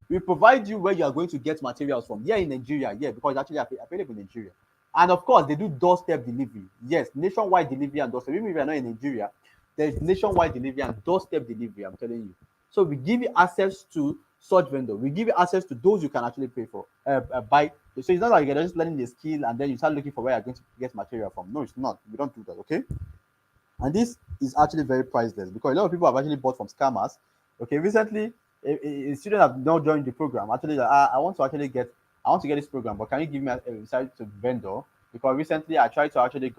we provide you where you are going to get materials from. Here in Nigeria, yeah, because it's actually available in Nigeria. And of course, they do doorstep delivery. Yes, nationwide delivery and doorstep. Even if you're not in Nigeria, there's nationwide delivery and doorstep delivery, I'm telling you. So we give you access to such vendor. We give you access to those you can actually pay for, buy. So it's not like you're just learning the skill and then you start looking for where you're going to get material from. No, it's not. We don't do that, okay? And this is actually very priceless because a lot of people have actually bought from scammers. Okay, recently a student have now joined the program. Actually, I want to get this program, but can you give me a site to vendor? Because recently I tried to actually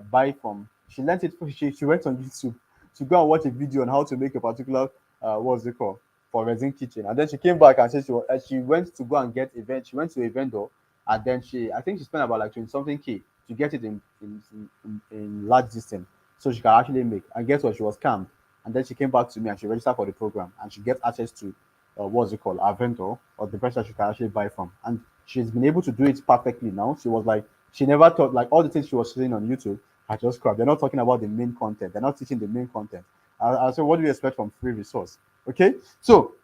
buy from. She learned it. She went on YouTube to go and watch a video on how to make a particular what's it called for resin kitchen, and then she came back and said she went to go and get event. She went to a vendor, and then I think she spent about like 20 something K to get it in large distance so she can actually make. And guess what? She was scammed. And then she came back to me and she registered for the program and she gets access to what's it called, our vendor or the person she can actually buy from. And she's been able to do it perfectly now. She was like, she never thought like all the things she was seeing on YouTube are just crap. They're not talking about the main content. They're not teaching the main content. I said, what do you expect from free resource? Okay, so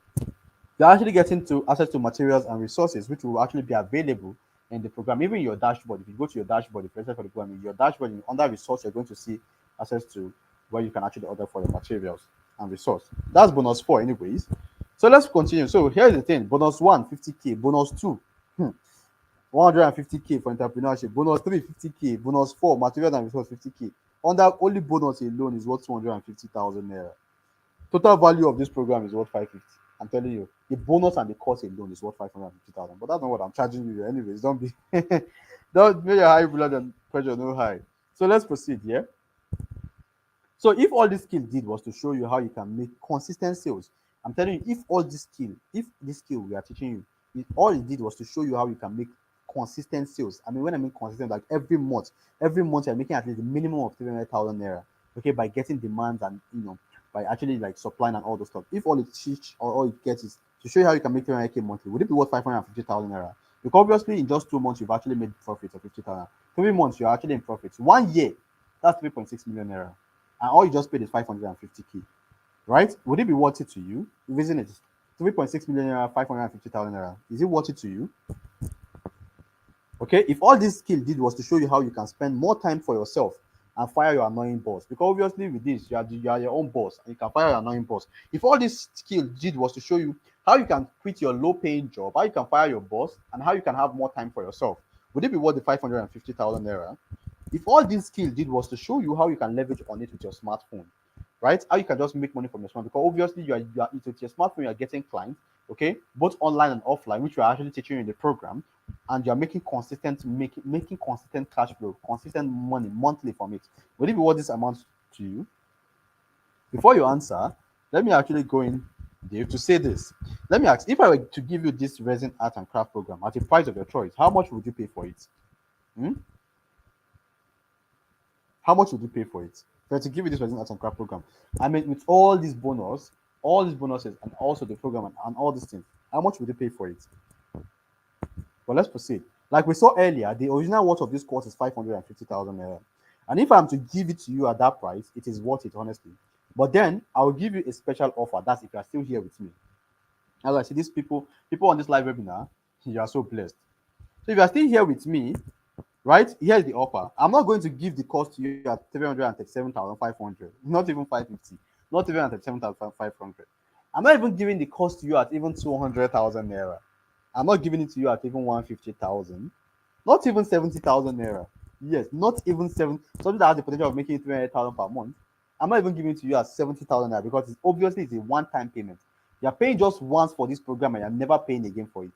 you're actually getting to access to materials and resources which will actually be available in the program. Even your dashboard, if you go to your dashboard, if you register for the program, in your dashboard, under resource, you're going to see access to where you can actually order for the materials and resource. That's bonus 4 anyways. So let's continue. So here's the thing. Bonus 1, 50K. Bonus 2, 150K for entrepreneurship. Bonus 3, 50K. Bonus 4, materials and resource, 50K. Under only bonus alone is worth 250,000 naira. Total value of this program is worth 550. I'm telling you, the bonus and the course alone is worth 550,000. But that's not what I'm charging you. Anyways, don't make your high blood and pressure no high. So let's proceed. Yeah. So if all this skill did was to show you how you can make consistent sales, I'm telling you, if this skill we are teaching you, all it did was to show you how you can make consistent sales. I mean, when I mean consistent, like every month you're making at least a minimum of 300,000 naira, okay, by getting demands and by actually like supplying and all those stuff. If all it teach or all it gets is to show you how you can make 300k monthly, would it be worth 550,000 naira? Because obviously in just 2 months you've actually made profits of 50,000. 3 months you're actually in profits. 1 year, that's 3.6 million naira, and all you just paid is 550k, right? Would it be worth it to you? Reason it 3.6 million naira, 550,000 naira. Is it worth it to you? Okay, if all this skill did was to show you how you can spend more time for yourself and fire your annoying boss, because obviously with this you are your own boss and you can fire your annoying boss. If all this skill did was to show you how you can quit your low-paying job, how you can fire your boss, and how you can have more time for yourself, would it be worth the 550,000 naira? If all this skill did was to show you how you can leverage on it with your smartphone, right? How you can just make money from your smartphone, because obviously you are with your smartphone, you are getting clients, okay, both online and offline, which we are actually teaching you in the program, and you're making making consistent cash flow, consistent money monthly from it. Would it be worth this amount to you? Before you answer, let me actually go in there to say this. Let me ask, if I were to give you this resin art and craft program at a price of your choice, how much would you pay for it? Hmm? How much would you pay for it? So to give you this resin art and craft program, I mean, with all these bonuses, and also the program and all these things, how much would you pay for it? But let's proceed. Like we saw earlier, the original worth of this course is 550,000 naira. And if I'm to give it to you at that price, it is worth it, honestly. But then I will give you a special offer. That's if you are still here with me. As I see, these people on this live webinar, you are so blessed. So if you are still here with me, right, here's the offer. I'm not going to give the cost to you at 337,500, not even 550, not even at 37,500. I'm not even giving the cost to you at even 200,000 naira. I'm not giving it to you at even 150,000, not even 70,000 naira. Yes, not even something that has the potential of making 300,000 per month. I'm not even giving it to you at 70,000 naira because it's a one-time payment. You're paying just once for this program and you're never paying again for it.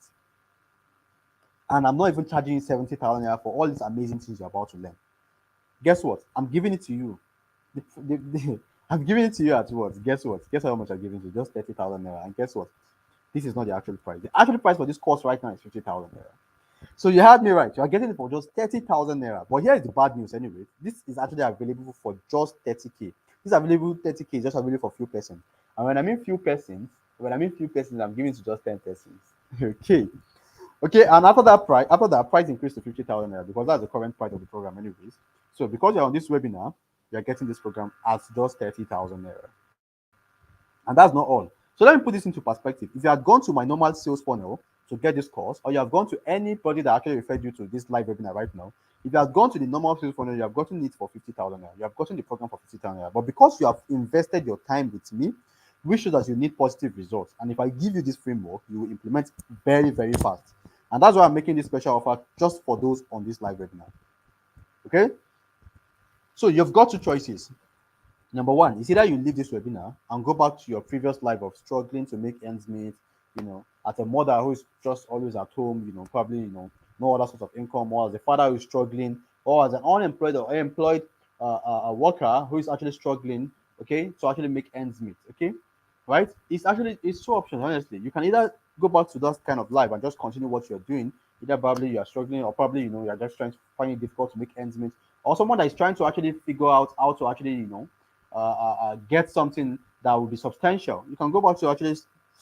And I'm not even charging you 70,000 naira for all these amazing things you're about to learn. Guess what? I'm giving it to you. I'm giving it to you at what? Guess what? Guess how much I'm giving you? Just 30,000 naira. And guess what? This is not the actual price. The actual price for this course right now is 50,000 naira. So you heard me right. You are getting it for just 30,000 naira. But here is the bad news anyway. This is actually available for just 30k. This available 30k is just available for few persons. And when I mean few persons, I'm giving it to just 10 persons. Okay. Okay, and after that price increased to 50,000 naira because that's the current price of the program, anyways. So because you're on this webinar, you're getting this program at just 30,000 naira. And that's not all. So let me put this into perspective. If you had gone to my normal sales funnel to get this course, or you have gone to anybody that actually referred you to this live webinar right now, if you have gone to the normal sales funnel, you have gotten it for 50,000 naira. You have gotten the program for 50,000 naira. But because you have invested your time with me, which shows that you need positive results. And if I give you this framework, you will implement very, very fast. And that's why I'm making this special offer just for those on this live webinar. Okay? So you've got two choices. Number one is either you leave this webinar and go back to your previous life of struggling to make ends meet, as a mother who is just always at home, probably, no other source of income, or as a father who is struggling, or as an unemployed or employed a worker who is actually struggling, okay, to actually make ends meet, okay, right? It's two options, honestly. You can either go back to that kind of life and just continue what you're doing. Either probably you are struggling, or probably you're just trying to find it difficult to make ends meet, or someone that is trying to actually figure out how to actually get something that will be substantial. You can go back to actually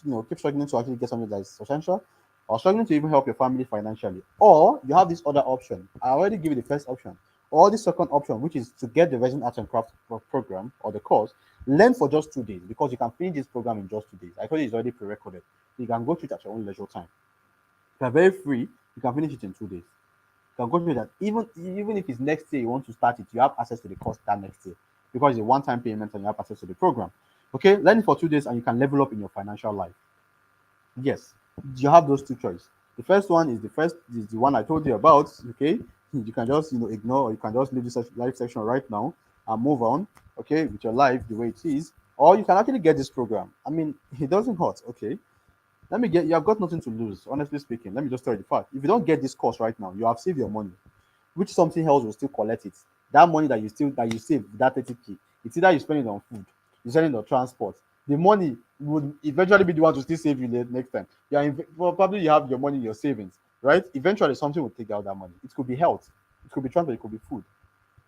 keep struggling to actually get something that is substantial, or struggling to even help your family financially. Or you have this other option. I already give you the first option, or the second option, which is to get the Resin Art and Craft program or the course, learn for just 2 days, because you can finish this program in just 2 days. I told you it's already pre-recorded. You can go through it at your own leisure time. If you're very free, you can finish it in 2 days. You can go through that. Even if it's next year you want to start it, you have access to the course that next year, because it's a one-time payment and you have access to the program. Okay, learn it for 2 days and you can level up in your financial life. Yes, you have those two choices. The first one is the one I told you about. Okay, you can just ignore, or you can just leave this live section right now and move on. Okay, with your life the way it is, or you can actually get this program. I mean, it doesn't hurt. Okay, you have got nothing to lose. Honestly speaking, let me just tell you the fact. If you don't get this course right now, you have saved your money, which something else will still collect it. That money that you saved, that 30k, It's either you spend it on food, you spend it on transport. The money would eventually be the one to still save you next time. Probably you have your money in your savings, right? Eventually something will take out that money. It could be health, it could be transport, it could be food.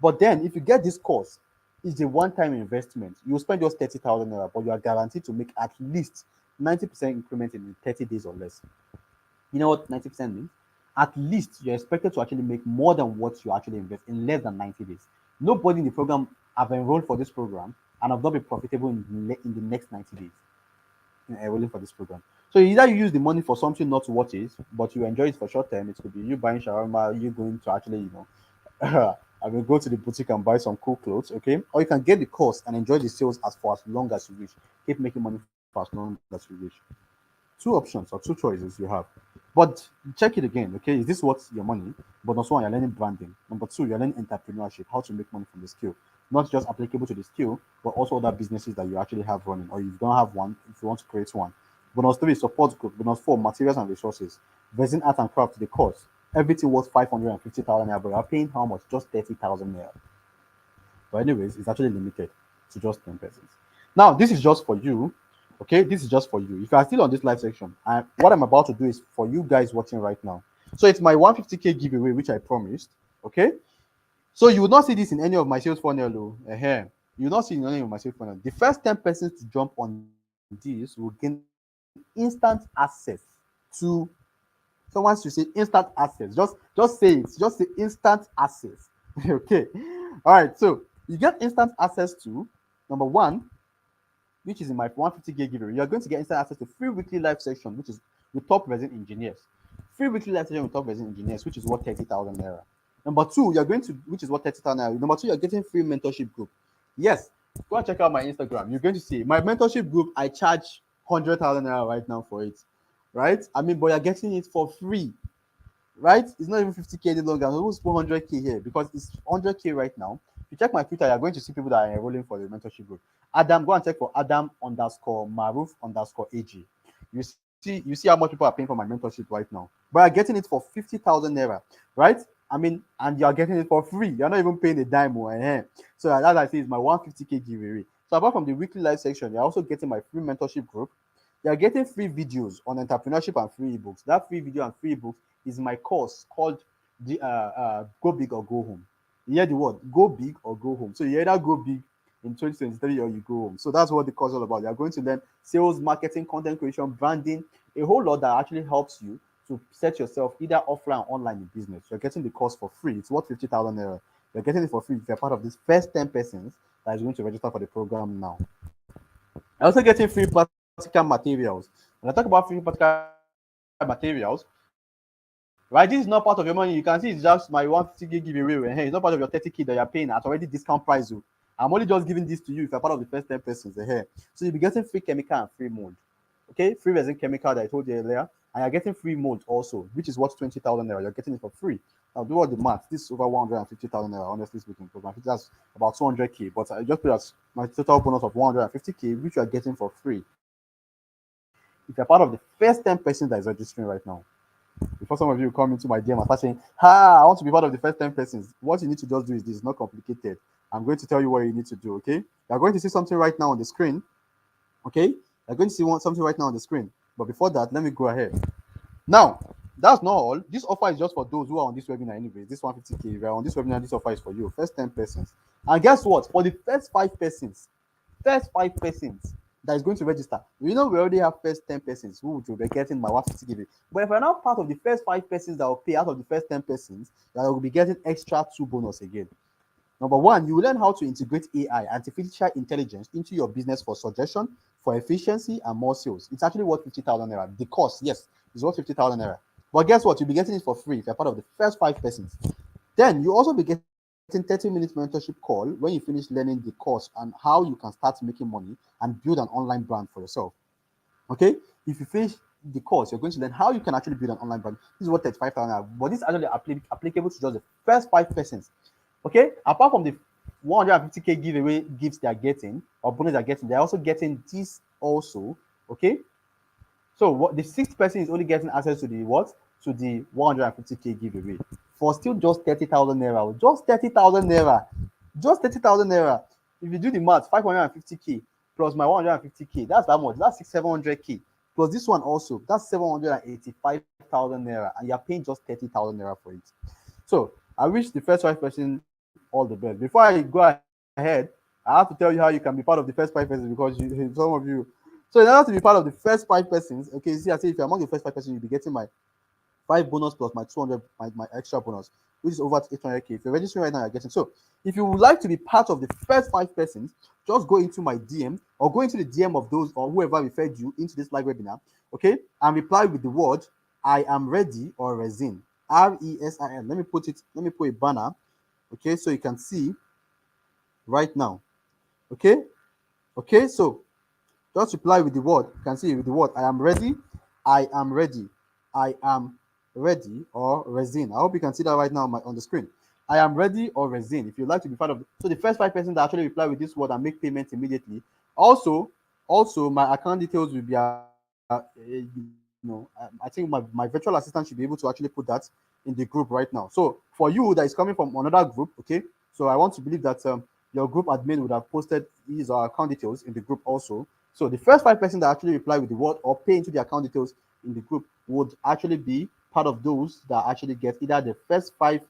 But then if you get this course, it's a one-time investment. You spend just 30,000 naira, but you are guaranteed to make at least 90% increment in 30 days or less. You know what 90% means? At least you're expected to actually make more than what you actually invest in less than 90 days. Nobody in the program have enrolled for this program and have not been profitable in the next 90 days in enrolling for this program. So either you use the money for something not worth it, but you enjoy it for short term. It could be you buying shawarma, you going to actually, I will go to the boutique and buy some cool clothes, okay? Or you can get the course and enjoy the sales for as long as you wish. Keep making money for as long as you wish. Two options or two choices you have. But check it again, okay? Is this worth your money? But also one, you're learning branding. Number two, you're learning entrepreneurship, how to make money from the skill. Not just applicable to the skill, but also other businesses that you actually have running, or you don't have one, if you want to create one. Bonus three, support group. Bonus four, materials and resources. Resin Art and Craft, the course. Everything worth 550,000 naira, but you're paying how much? Just 30,000 naira. But anyways, it's actually limited to just 10 persons. Now, this is just for you. Okay, this is just for you. If you are still on this live section, and what I'm about to do is for you guys watching right now. So it's my 150k giveaway, which I promised. Okay, so you will not see this in any of my sales funnel. You will not see it in any of my sales funnel. The first 10 persons to jump on this will gain instant access to. So once you say instant access, just say it. Just say instant access. Okay. All right. So you get instant access to number one, which is in my 150k giveaway. You are going to get instant access to free weekly live session, which is with top resin engineers. Free weekly live session with top resin engineers, which is worth 30,000 naira. Number two, you're going to, which is worth 30,000 naira. Number two, you're getting free mentorship group. Yes, go and check out my Instagram. You're going to see my mentorship group. I charge 100,000 naira right now for it, right? I mean, but you're getting it for free, right? It's not even 50k any longer. I'm almost 400k here because it's 100k right now. If you check my Twitter, you're going to see people that are enrolling for the mentorship group. Adam, go and check for Adam _ Maruf _ AG. You see how much people are paying for my mentorship right now. But you're getting it for 50,000 naira, right? I mean, and you're getting it for free. You're not even paying a dime or So as I say, it's my 150k giveaway. So apart from the weekly live section, you're also getting my free mentorship group. You're getting free videos on entrepreneurship and free ebooks. That free video and free ebooks is my course called the Go Big or Go Home. You hear the word go big or go home. So you either go big in 2023 or you go home. So that's what the course is all about. You're going to learn sales, marketing, content creation, branding, a whole lot that actually helps you to set yourself either offline or online in business. You're getting the course for free. It's worth 50,000 naira. You're getting it for free if you're part of this first 10 persons that is going to register for the program now. You're also getting free practical materials. When I talk about free practical materials, right, this is not part of your money. You can see it's just my 150k giveaway. Hey, it's not part of your 30k that you're paying at already discount price. I'm only just giving this to you if you're part of the first 10 persons. So you'll be getting free chemical and free mold. Okay, free resin chemical that I told you earlier, and you're getting free mold also, which is worth 20,000 naira. You're getting it for free. Now do all the math. This is over 150,000 naira, honestly speaking, because that's about 200k. But I just put as my total bonus of 150k, which you are getting for free. If you're part of the first 10 persons that is registering right now. Before some of you come into my DM and start saying, I want to be part of the first 10 persons. What you need to just do is this. It's not complicated. I'm going to tell you what you need to do, okay? You're going to see something right now on the screen, okay? You're going to see something right now on the screen. But before that, let me go ahead. Now, that's not all. This offer is just for those who are on this webinar anyway. This 150k, if you're on this webinar, this offer is for you. First 10 persons. And guess what? For the first 5 persons, that is going to register. We already have first 10 persons who will be getting my 150 giveaway. But if you're not part of the first 5 persons that will pay out of the first 10 persons, that will be getting extra 2 bonus again. Number one, you will learn how to integrate AI, artificial intelligence, into your business for suggestion, for efficiency, and more sales. It's actually worth 50,000 naira. The cost, yes, is worth 50,000 naira. But guess what? You'll be getting it for free if you're part of the first 5 persons. Then you also be getting 30-minute mentorship call when you finish learning the course and how you can start making money and build an online brand for yourself. Okay, if you finish the course, you're going to learn how you can actually build an online brand. This is what 35,000, but this is actually applicable to just the first 5 persons. Okay, apart from the 150k giveaway gifts they are getting or bonus they're getting, they're also getting this also. Okay, so what the 6th person is only getting access to the what? To the 150k giveaway for still just 30,000 naira. Just 30,000 naira. Just 30,000 naira. if you do the math, 550k plus my 150k, that's that much. That's 700k plus this one also. That's 785,000 naira, and you're paying just 30,000 naira for it. So I wish the first 5% all the best. Before I go ahead, I have to tell you how you can be part of the first 5%, because some of you. So in order to be part of the first 5%, okay, see, I say if you're among the first 5%, you'll be getting my 5 bonus plus my 200, my extra bonus, which is over 800k. If you're registering right now, you're getting. So if you would like to be part of the first 5%, just go into my DM or go into the DM of those or whoever referred you into this live webinar, okay, and reply with the word "I am ready" or resin, RESIN. Let me put it. Let me put a banner, okay, so you can see right now, okay, okay. So just reply with the word. You can see with the word "I am ready," "I am ready," "I am ready," or resin. I hope you can see that right now on the screen. I am ready or resin. If you'd like to be part of, so the first 5% that actually reply with this word and make payment immediately. Also, my account details will be, I think my virtual assistant should be able to actually put that in the group right now. So for you that is coming from another group, okay. So I want to believe that your group admin would have posted his account details in the group also. So the first 5% that actually reply with the word or pay into the account details in the group would actually be part of those that actually get either the first 5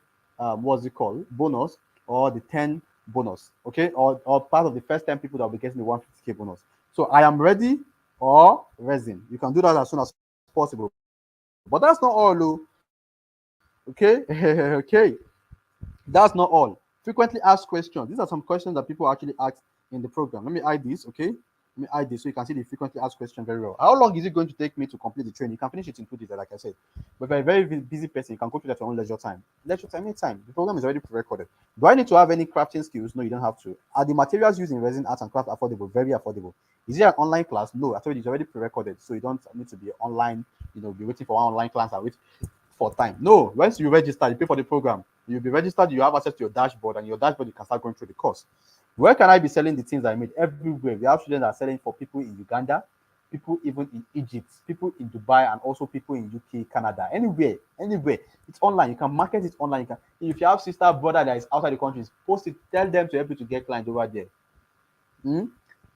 what's it called, bonus, or the 10 bonus, okay, or part of the first 10 people that will be getting the 150k bonus. So I am ready or resin. You can do that as soon as possible. But that's not all, okay. Okay, that's not all. Frequently asked questions. These are some questions that people actually ask in the program. Let me hide this, okay? Let me hide this so you can see the frequently asked question very well. How long is it going to take me to complete the training? You can finish it in 2 days, like I said. But if you're a very busy person, you can go through that at your own leisure time. Leisure time, anytime. The program is already pre-recorded. Do I need to have any crafting skills? No, you don't have to. Are the materials used in resin art and craft affordable? Very affordable. Is it an online class? No, I told you it's already pre-recorded, so you don't need to be online. Be waiting for one online class and wait for time. No, once you register, you pay for the program. You'll be registered, you have access to your dashboard, and your dashboard you can start going through the course. Where can I be selling the things I made? Everywhere. We have students that are selling for people in Uganda, people even in Egypt, people in Dubai, and also people in UK, Canada, anywhere. It's online. You can market it online. If you have sister, brother that is outside the country, post it, tell them to help you to get clients over there.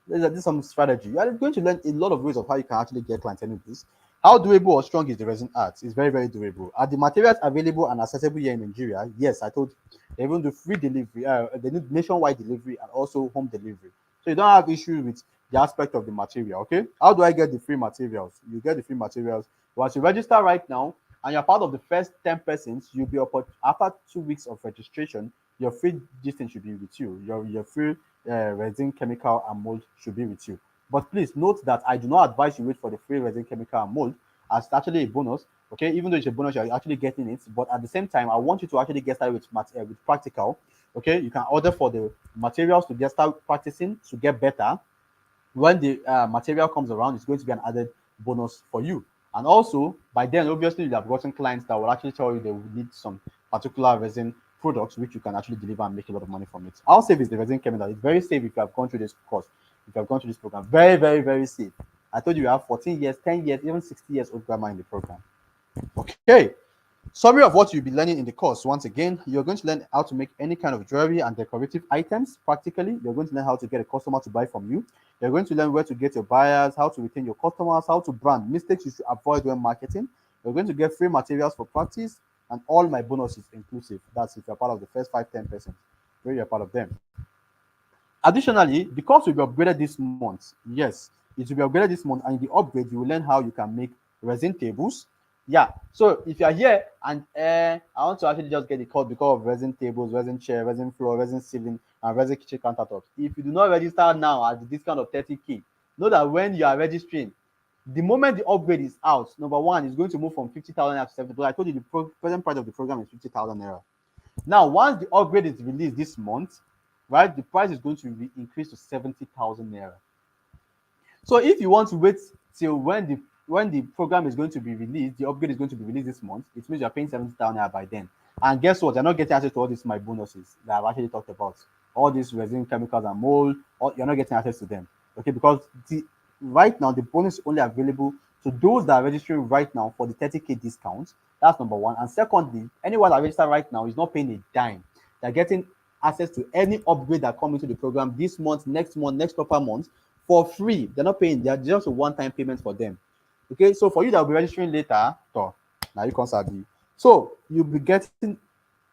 This is some strategy. You are going to learn a lot of ways of how you can actually get clients anyways. How durable or strong is the resin art? It's very, very durable. Are the materials available and accessible here in Nigeria? Yes, I told you. They even do free delivery, they need nationwide delivery and also home delivery. So you don't have issues with the aspect of the material, okay? How do I get the free materials? You get the free materials. Once you register right now and you're part of the first 10%, you'll be after 2 weeks of registration, your free distance should be with you. Your free resin, chemical, and mold should be with you. But please note that I do not advise you wait for the free resin, chemical, and mold, as it's actually a bonus. Okay, even though it's a bonus, you're actually getting it. But at the same time, I want you to actually get started with practical. Okay, you can order for the materials to get started practicing to get better. When the material comes around, it's going to be an added bonus for you. And also, by then, obviously, you have gotten clients that will actually tell you they will need some particular resin products, which you can actually deliver and make a lot of money from it. How safe is the resin chemical? It's very safe if you have gone through this course, if you have gone through this program. Very, very, very safe. I told you have 14 years, 10 years, even 60 years old grandma in the program. Okay. Summary of what you'll be learning in the course. Once again, you're going to learn how to make any kind of jewelry and decorative items practically. You're going to learn how to get a customer to buy from you. You're going to learn where to get your buyers, how to retain your customers, how to brand, mistakes you should avoid when marketing. You're going to get free materials for practice and all my bonuses inclusive. That's if you're part of the first 5-10%, where you're part of them. Additionally, the course will be upgraded this month. Yes, it will be upgraded this month, and in the upgrade, you will learn how you can make resin tables. Yeah, so if you're here and I want to actually just get the course because of resin tables, resin chair, resin floor, resin ceiling, and resin kitchen countertops. If you do not register now at the discount of 30k, know that when you are registering, the moment the upgrade is out, number one, is going to move from 50,000 naira to 70. But I told you the present price of the program is 50,000 naira. Now, once the upgrade is released this month, right, the price is going to be increased to 70,000 naira. So if you want to wait till when the program is going to be released, the upgrade is going to be released this month, it means you're paying 70,000 naira by then. And guess what? You're not getting access to all these my bonuses that I've actually talked about. All these resin, chemicals, and mold, you're not getting access to them. Okay, because right now the bonus is only available to those that are registering right now for the 30k discount. That's number one. And secondly, anyone that register right now is not paying a dime. They're getting access to any upgrade that come into the program this month, next proper month, for free. They're not paying, they're just a one-time payment for them. Okay, so for you that will be registering later, now you can start. So you'll be getting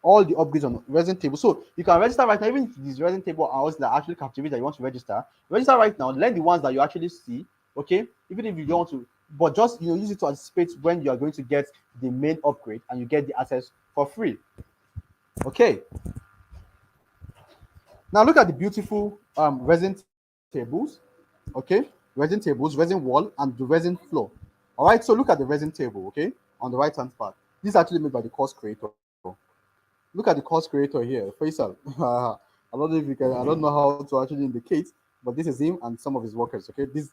all the upgrades on Resin Table. So you can register right now, even if these Resin Table hours that actually captivate that you want to register right now, learn the ones that you actually see. Okay, even if you don't want to, but just use it to anticipate when you are going to get the main upgrade and you get the access for free. Okay, now look at the beautiful resin tables. Okay, resin tables, resin wall, and the resin floor. All right, so look at the resin table. Okay, on the right hand part, this is actually made by the course creator. Look at the course creator here, Faisal. I don't know if you can, I don't know how to actually indicate, but this is him and some of his workers. Okay, this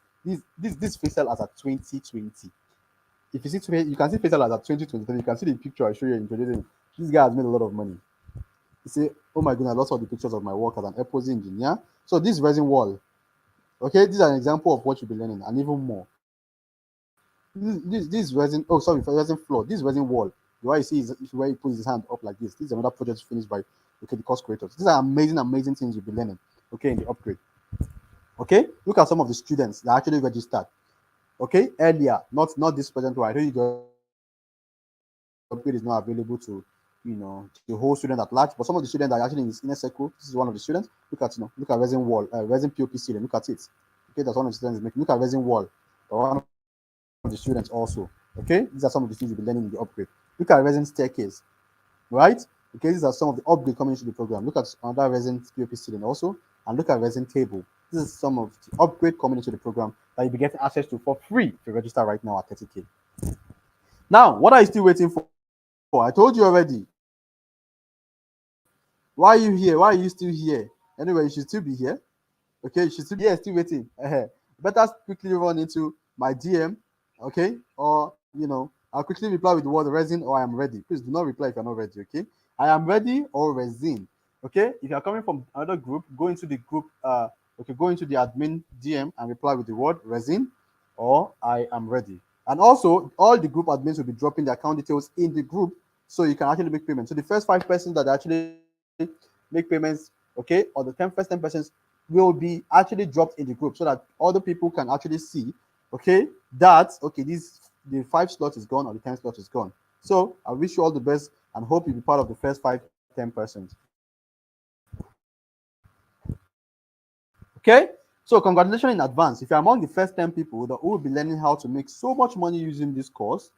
Faisal as a 2020. If you see, you can see Faisal as a 2023. You can see the picture I show you in introducing. This guy has made a lot of money. You see, oh my goodness, I lost all the pictures of my work as an epoxy engineer. So this resin wall, okay, this is an example of what you'll be learning, and even more. This resin, oh sorry, for resin floor, this resin wall, the way you see is where he puts his hand up like this. This is another project finished by the course creators. These are amazing things you'll be learning, okay, in the upgrade. Okay, look at some of the students that actually registered, okay, earlier, not this present one. I know you the upgrade is not available to the whole student at large, but some of the students that are actually in this inner circle. This is one of the students. Look at resin wall, resin POP ceiling. Look at it. Okay, that's one of the students making. Look at resin wall. One of the students also. Okay, these are some of the things you'll be learning in the upgrade. Look at resin staircase, right? Okay, these are some of the upgrade coming into the program. Look at another resin POP ceiling also, and look at resin table. This is some of the upgrade coming into the program that you'll be getting access to for free if you register right now at 30K. Now, what are you still waiting for? I told you already. Why are you here? Why are you still here? Anyway, you should still be here. Okay, you should still be here, still waiting. Better quickly run into my DM, okay? Or I'll quickly reply with the word resin or I am ready. Please do not reply if you're not ready, okay? I am ready or resin. Okay, if you're coming from another group, go into the group, go into the admin DM and reply with the word resin or I am ready. And also, all the group admins will be dropping the account details in the group so you can actually make payments. So the first 5 persons that actually make payments, okay, or the first 10 persons will be actually dropped in the group so that other people can actually see, okay, that the 5 slot is gone or the 10 slot is gone. So I wish you all the best and hope you'll be part of the first 5-10 persons. Okay, so congratulations in advance. If you're among the first 10 people that will be learning how to make so much money using this course,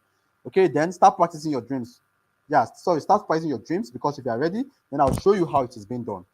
okay, then start practicing your dreams. Yeah, sorry, start practicing your dreams, because if you are ready, then I'll show you how it is being done.